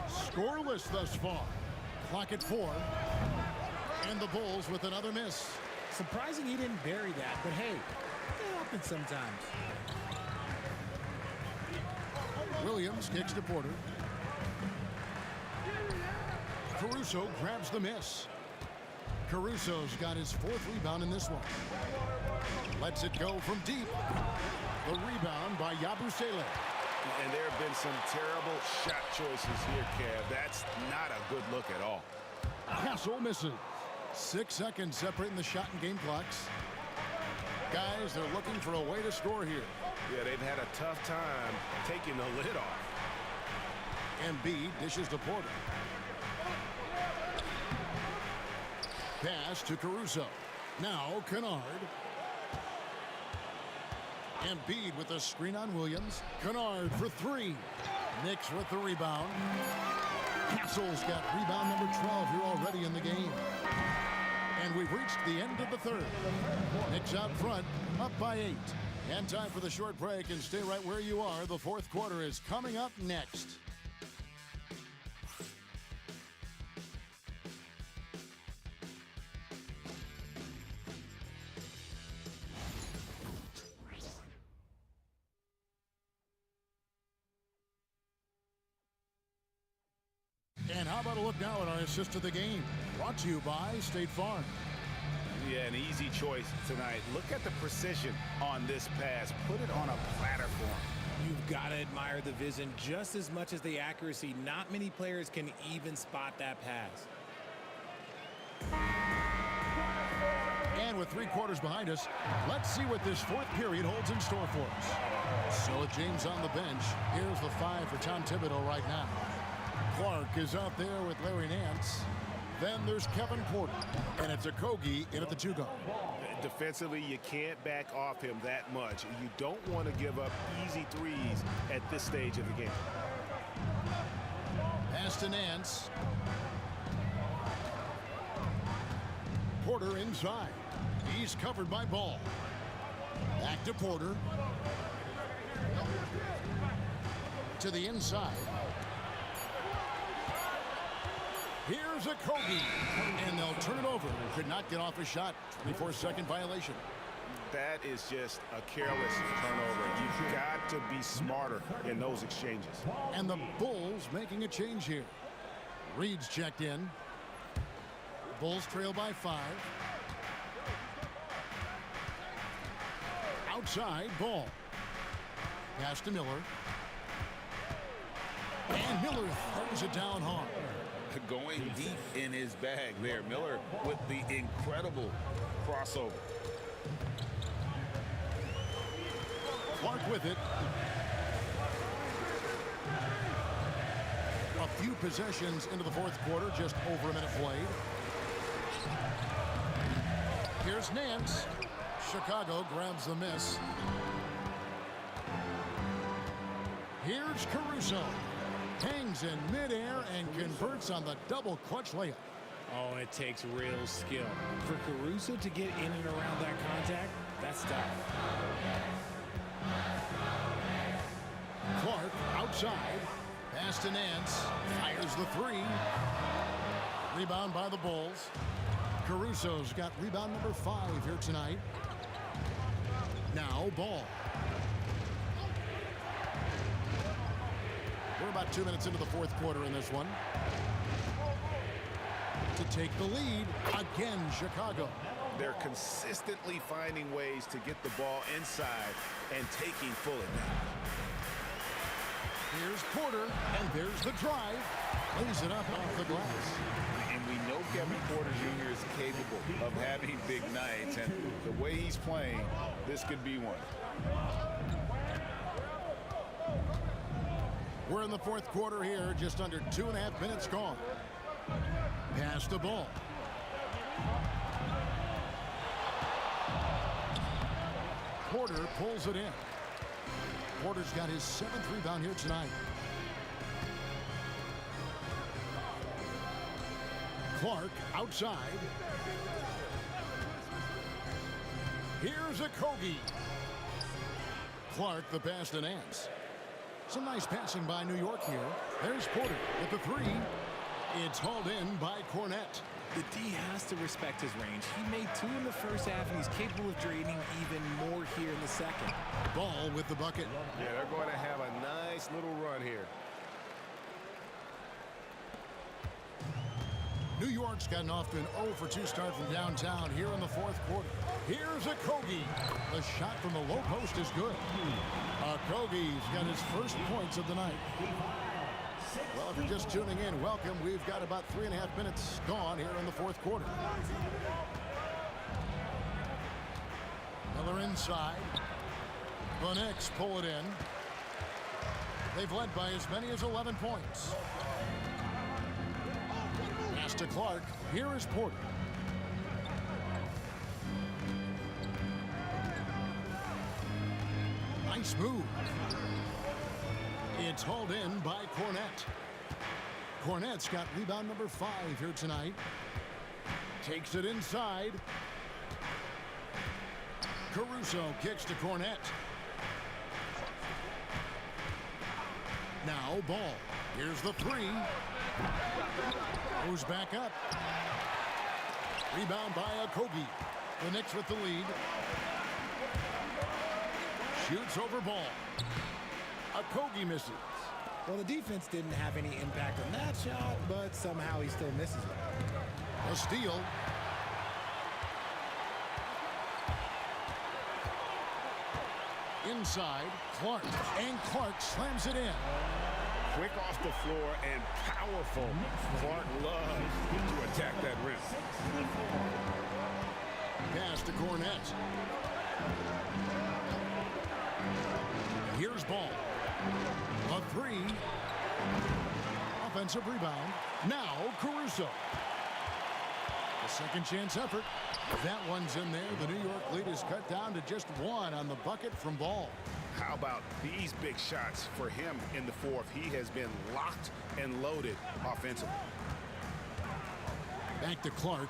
Scoreless thus far. Clock at 4. And the Bulls with another miss. Surprising he didn't bury that, but hey, it happens sometimes. Williams kicks to Porter. Caruso grabs the miss. Caruso's got his 4th rebound in this one. Lets it go from deep. The rebound by Yabusele. And there have been some terrible shot choices here, Kev. That's not a good look at all. Castle misses. 6 seconds separating the shot and game clocks. Guys, they're looking for a way to score here. Yeah, they've had a tough time taking the lid off. Embiid dishes to Porter. Pass to Caruso. Now Kennard. Embiid with a screen on Williams. Kennard for 3. Knicks with the rebound. Castle's got rebound number 12 here already in the game. And we've reached the end of the third. Knicks out front, up by 8. And time for the short break, and stay right where you are. The fourth quarter is coming up next. And how about a look now at our assist of the game? Brought to you by State Farm. Yeah, an easy choice tonight. Look at the precision on this pass. Put it on a platter for him. You've got to admire the vision just as much as the accuracy. Not many players can even spot that pass. And with 3 quarters behind us, let's see what this fourth period holds in store for us. So with James on the bench, here's the 5 for Tom Thibodeau right now. Clark is out there with Larry Nance. Then there's Kevin Porter. And it's Okogie in at the 2 guard. Defensively, you can't back off him that much. You don't want to give up easy threes at this stage of the game. Pass to Nance. Porter inside. He's covered by Ball. Back to Porter. To the inside. Here's a Kogi. And they'll turn it over. Could not get off a shot. 24-second violation. That is just a careless turnover. You've got to be smarter in those exchanges. And the Bulls making a change here. Reed's checked in. Bulls trail by 5. Outside, Ball. Pass to Miller. And Miller throws it down hard. Going deep in his bag there. Miller with the incredible crossover. Clark with it. A few possessions into the fourth quarter, just over a minute played. Here's Nance. Chicago grabs the miss. Here's Caruso. Hangs in midair and converts on the double clutch layup. Oh, it takes real skill. For Caruso to get in and around that contact, that's tough. Clark outside. Pass to Nance. Fires the three. Rebound by the Bulls. Caruso's got rebound number 5 here tonight. Now Ball. We're about 2 minutes into the fourth quarter in this one. To take the lead, again, Chicago. They're consistently finding ways to get the ball inside and taking full advantage. Here's Porter, and there's the drive. Lays it up off the glass. And we know Kevin Porter Jr. is capable of having big nights, and the way he's playing, this could be one. We're in the fourth quarter here, just under 2.5 minutes gone. Pass the Ball. Porter pulls it in. Porter's got his 7th rebound here tonight. Clark outside. Here's a Kogi. Clark the pass to Nance. Some nice passing by New York here. There's Porter with the 3. It's hauled in by Cornette. The D has to respect his range. He made 2 in the first half, and he's capable of draining even more here in the second. Ball with the bucket. Yeah, they're going to have a nice little run here. New York's gotten off to an 0-for-2 start from downtown here in the fourth quarter. Here's a Kogi. The shot from the low post is good. Kogi's got his first points of the night. Well, if you're just tuning in, welcome. We've got about 3.5 minutes gone here in the fourth quarter. Miller inside. The Knicks pull it in. They've led by as many as 11 points. Pass to Clark. Here is Porter. Nice move. It's hauled in by Cornette. Cornette's got rebound number 5 here tonight. Takes it inside. Caruso kicks to Cornette. Now Ball. Here's the 3. Goes back up. Rebound by Kogi. The Knicks with the lead. Shoots over Ball. Kogi misses. Well, the defense didn't have any impact on that shot, but somehow he still misses it. A steal. Inside, Clark. And Clark slams it in. Quick off the floor and powerful. Clark loves to attack that rim. Pass to Cornette. Here's Ball. A 3. Offensive rebound. Now Caruso. A second chance effort. That one's in there. The New York lead is cut down to just 1 on the bucket from Ball. How about these big shots for him in the fourth? He has been locked and loaded offensively. Back to Clark.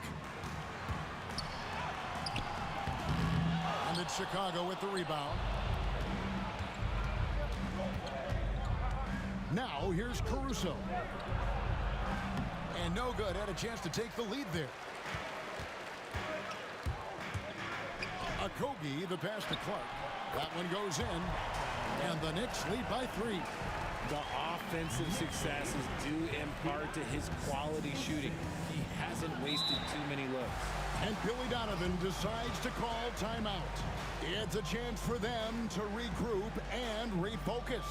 And it's Chicago with the rebound. Now here's Caruso. And no good. Had a chance to take the lead there. Okogie, the pass to Clark. That one goes in. And the Knicks lead by 3. The offensive success is due in part to his quality shooting. He hasn't wasted too many looks. And Billy Donovan decides to call timeout. It's a chance for them to regroup and refocus.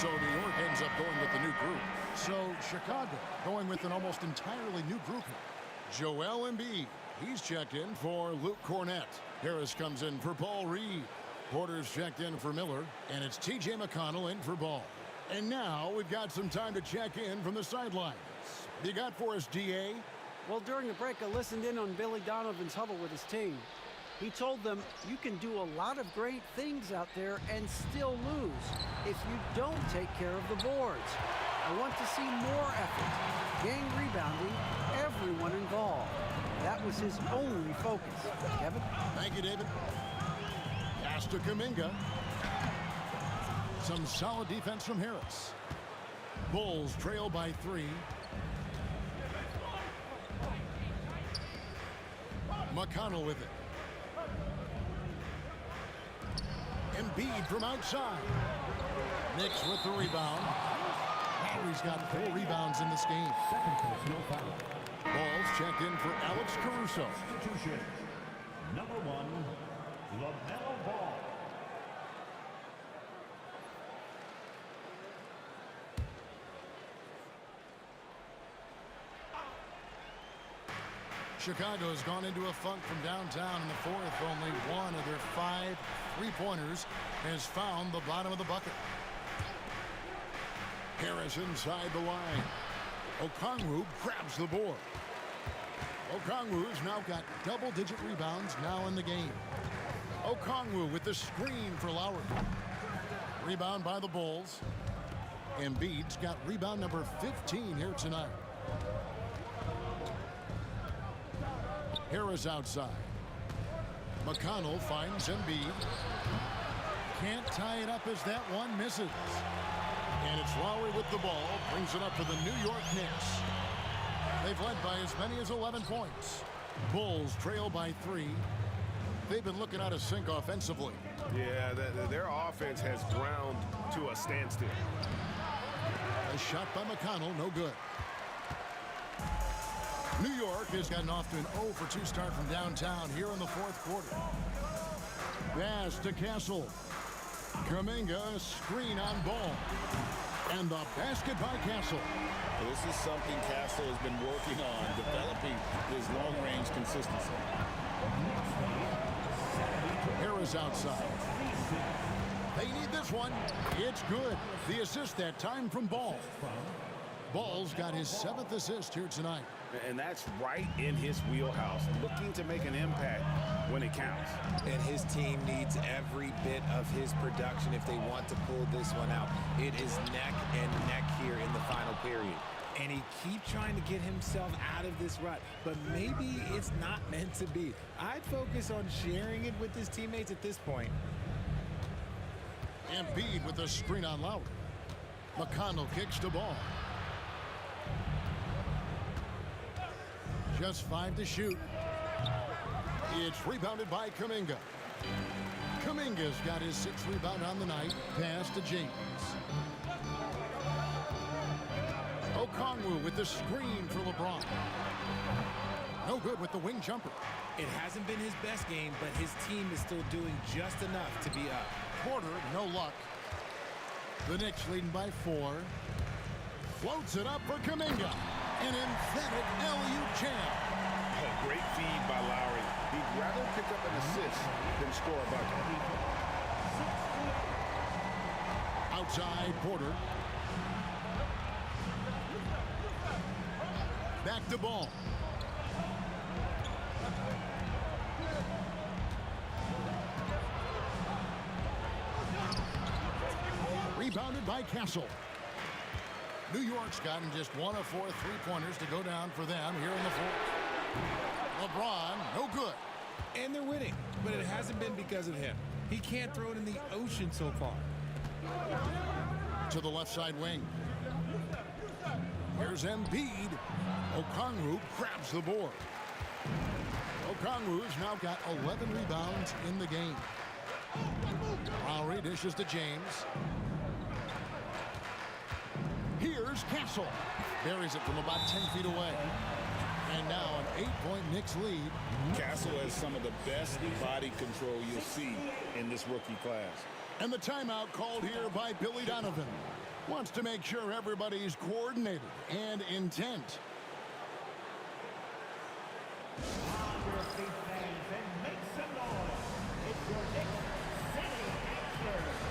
So New York ends up going with the new group. So Chicago going with an almost entirely new group here. Joel Embiid, he's checked in for Luke Cornett. Harris comes in for Paul Reed. Porter's checked in for Miller. And it's T.J. McConnell in for Ball. And now we've got some time to check in from the sidelines. You got for us, D.A.? Well, during the break, I listened in on Billy Donovan's huddle with his team. He told them, you can do a lot of great things out there and still lose if you don't take care of the boards. I want to see more effort, gang rebounding, everyone involved. That was his only focus. Kevin? Thank you, David. Pass to Kuminga. Some solid defense from Harris. Bulls trail by 3. McConnell with it. Embiid from outside. Knicks with the rebound. Harry's got 4 rebounds in this game. Ball's checked in for Alex Caruso. Substitution. Number 1, LaMelo Ball. Chicago has gone into a funk from downtown in the fourth. Only one of their 5 3-pointers has found the bottom of the bucket. Harris inside the line. Okongwu grabs the board. Okongwu's now got double-digit rebounds now in the game. Okongwu with the screen for Lowry. Rebound by the Bulls. Embiid's got rebound number 15 here tonight. Harris outside. McConnell finds Embiid. Can't tie it up as that one misses. And it's Lowry with the ball. Brings it up for the New York Knicks. They've led by as many as 11 points. Bulls trail by 3. They've been looking out of sync offensively. Yeah, their offense has ground to a standstill. A shot by McConnell, no good. New York has gotten off to an 0 for 2 start from downtown here in the fourth quarter. Pass to Castle. Kuminga, screen on Ball. And the basket by Castle. This is something Castle has been working on, developing his long-range consistency. Harris outside. They need this one. It's good. The assist that time from Ball. Ball's got his 7th assist here tonight. And that's right in his wheelhouse, looking to make an impact when it counts. And his team needs every bit of his production if they want to pull this one out. It is neck and neck here in the final period. And he keeps trying to get himself out of this rut, but maybe it's not meant to be. I'd focus on sharing it with his teammates at this point. Embiid with a screen on Lowry. McConnell kicks the ball. Just 5 to shoot. It's rebounded by Kuminga. Kuminga's got his 6th rebound on the night. Pass to James. Okongwu with the screen for LeBron. No good with the wing jumper. It hasn't been his best game, but his team is still doing just enough to be up. Porter, no luck. The Knicks leading by 4. Floats it up for Kuminga. An emphatic LU jam. A great feed by Lowry. He'd rather pick up an assist than score a bucket. Outside Porter. Back to Ball. Rebounded by Castle. New York's gotten just 1 of 4 3-pointers to go down for them here in the 4th. LeBron, no good. And they're winning, but it hasn't been because of him. He can't throw it in the ocean so far. To the left side wing. Here's Embiid. Okongwu grabs the board. Okongwu's now got 11 rebounds in the game. Lowry dishes to James. Here's Castle. Buries it from about 10 feet away. And now an 8-point Knicks lead. Castle has some of the best body control you'll see in this rookie class. And the timeout called here by Billy Donovan. Wants to make sure everybody's coordinated and intent. Your feet, fans, and make some noise. It's your Knicks City Answer.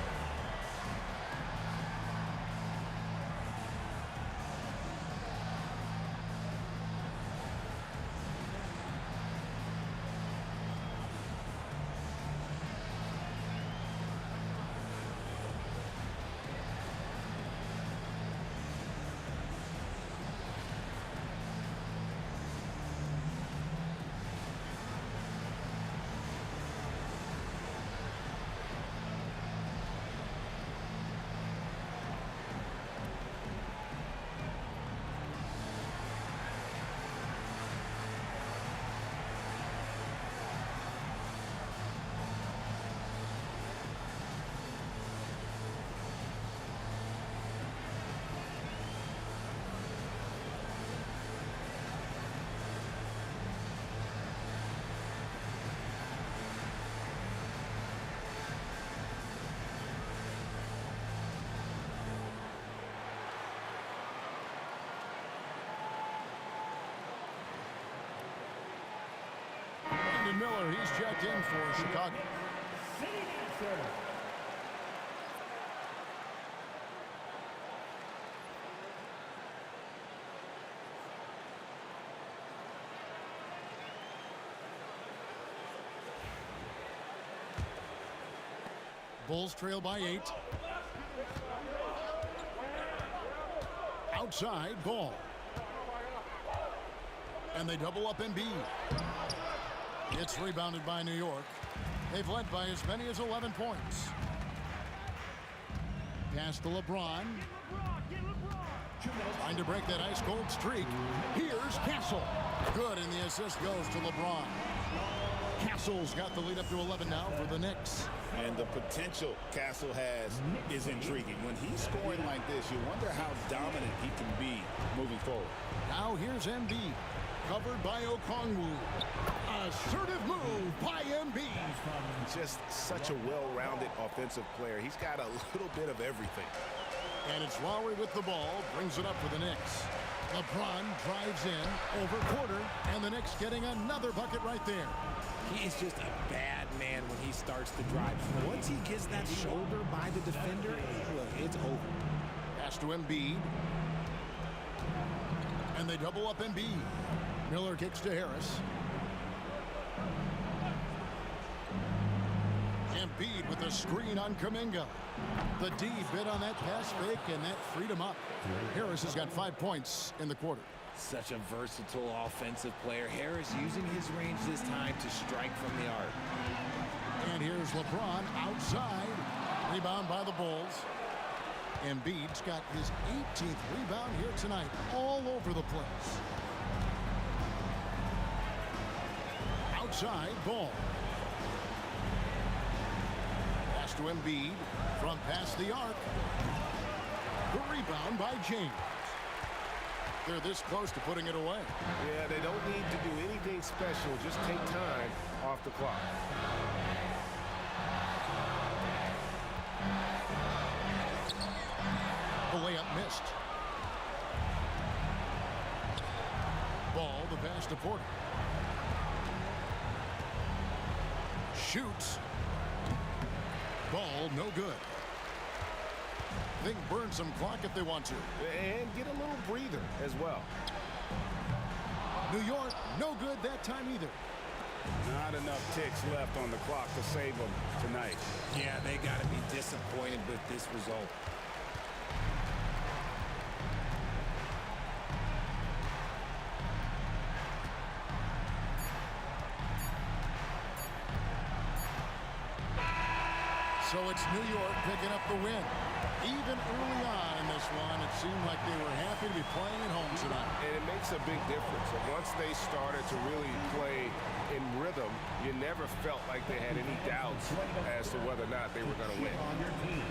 Miller, he's checked in for Chicago. City Answer. Bulls trail by 8. Outside, Ball. And they double up Embiid. It's rebounded by New York. They've led by as many as 11 points. Pass to LeBron. Trying to break that ice-cold streak. Here's Castle. Good, and the assist goes to LeBron. Castle's got the lead up to 11 now for the Knicks. And the potential Castle has is intriguing. When he's scoring like this, you wonder how dominant he can be moving forward. Now here's Embiid. Covered by Okongwu. Assertive move by Embiid. Just such a well-rounded offensive player. He's got a little bit of everything. And it's Lowry with the ball. Brings it up for the Knicks. LeBron drives in over Porter. And the Knicks getting another bucket right there. He is just a bad man when he starts to drive. Once he gets that shoulder by the defender, look, it's over. Pass to Embiid. And they double up Embiid. Miller kicks to Harris. Embiid with the screen on Kuminga. The D bit on that pass fake, and that freed him up. Harris has got 5 points in the quarter. Such a versatile offensive player. Harris using his range this time to strike from the arc. And here's LeBron outside. Rebound by the Bulls. Embiid's got his 18th rebound here tonight, all over the place. Outside, Ball. Pass to Embiid from past the arc. The rebound by James. They're this close to putting it away. Yeah, they don't need to do anything special. Just take time off the clock. The layup missed. Ball, the pass to Porter. Shoots. Ball, no good. They can burn some clock if they want to. And get a little breather as well. New York, no good that time either. Not enough ticks left on the clock to save them tonight. Yeah, they got to be disappointed with this result. So it's New York picking up the win. Even early on in this one, it seemed like they were happy to be playing at home tonight. And it makes a big difference. Once they started to really play in rhythm, you never felt like they had any doubts as to whether or not they were going to win.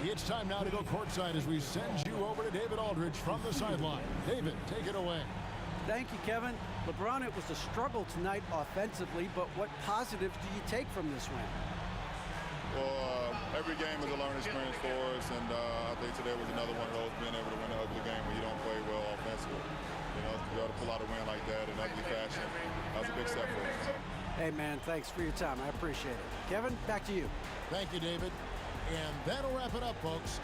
It's time now to go courtside as we send you over to David Aldridge from the sideline. David, take it away. Thank you, Kevin. LeBron, it was a struggle tonight offensively, but what positives do you take from this win? Well, every game is a learning experience for us, and I think today was another one of those, being able to win an ugly game when you don't play well offensively. You know, to be able to pull out a win like that in ugly fashion, that was a big step for us. Hey, man, thanks for your time. I appreciate it. Kevin, back to you. Thank you, David. And that'll wrap it up, folks.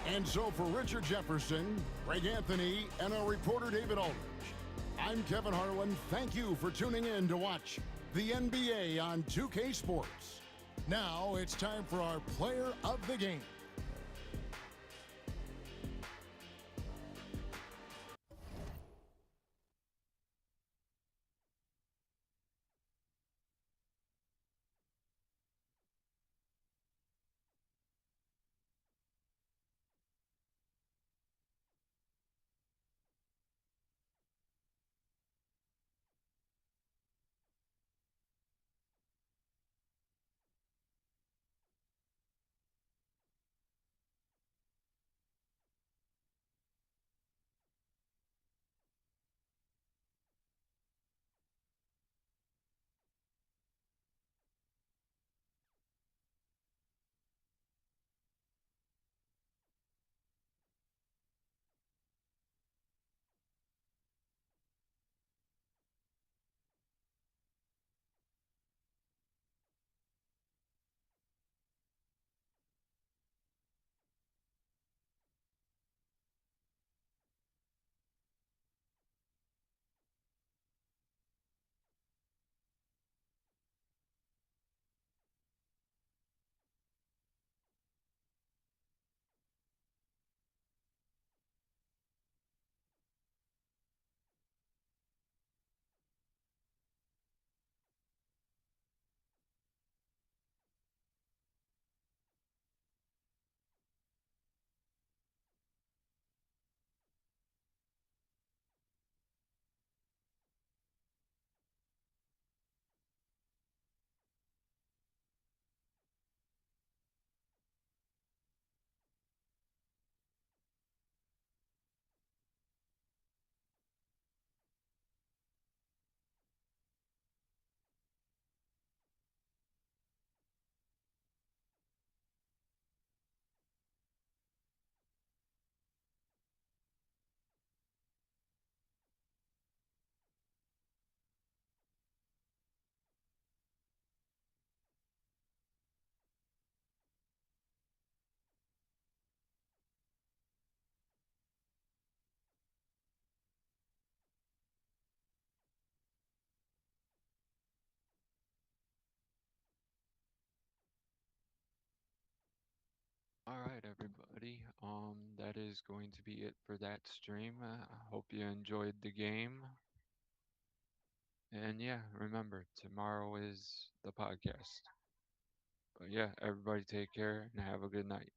And so for Richard Jefferson, Greg Anthony, and our reporter David Aldridge, I'm Kevin Harlan. Thank you for tuning in to watch the NBA on 2K Sports. Now it's time for our player of the game. All right, everybody. That is going to be it for that stream. I hope you enjoyed the game. And yeah, remember, tomorrow is the podcast. But yeah, everybody take care and have a good night.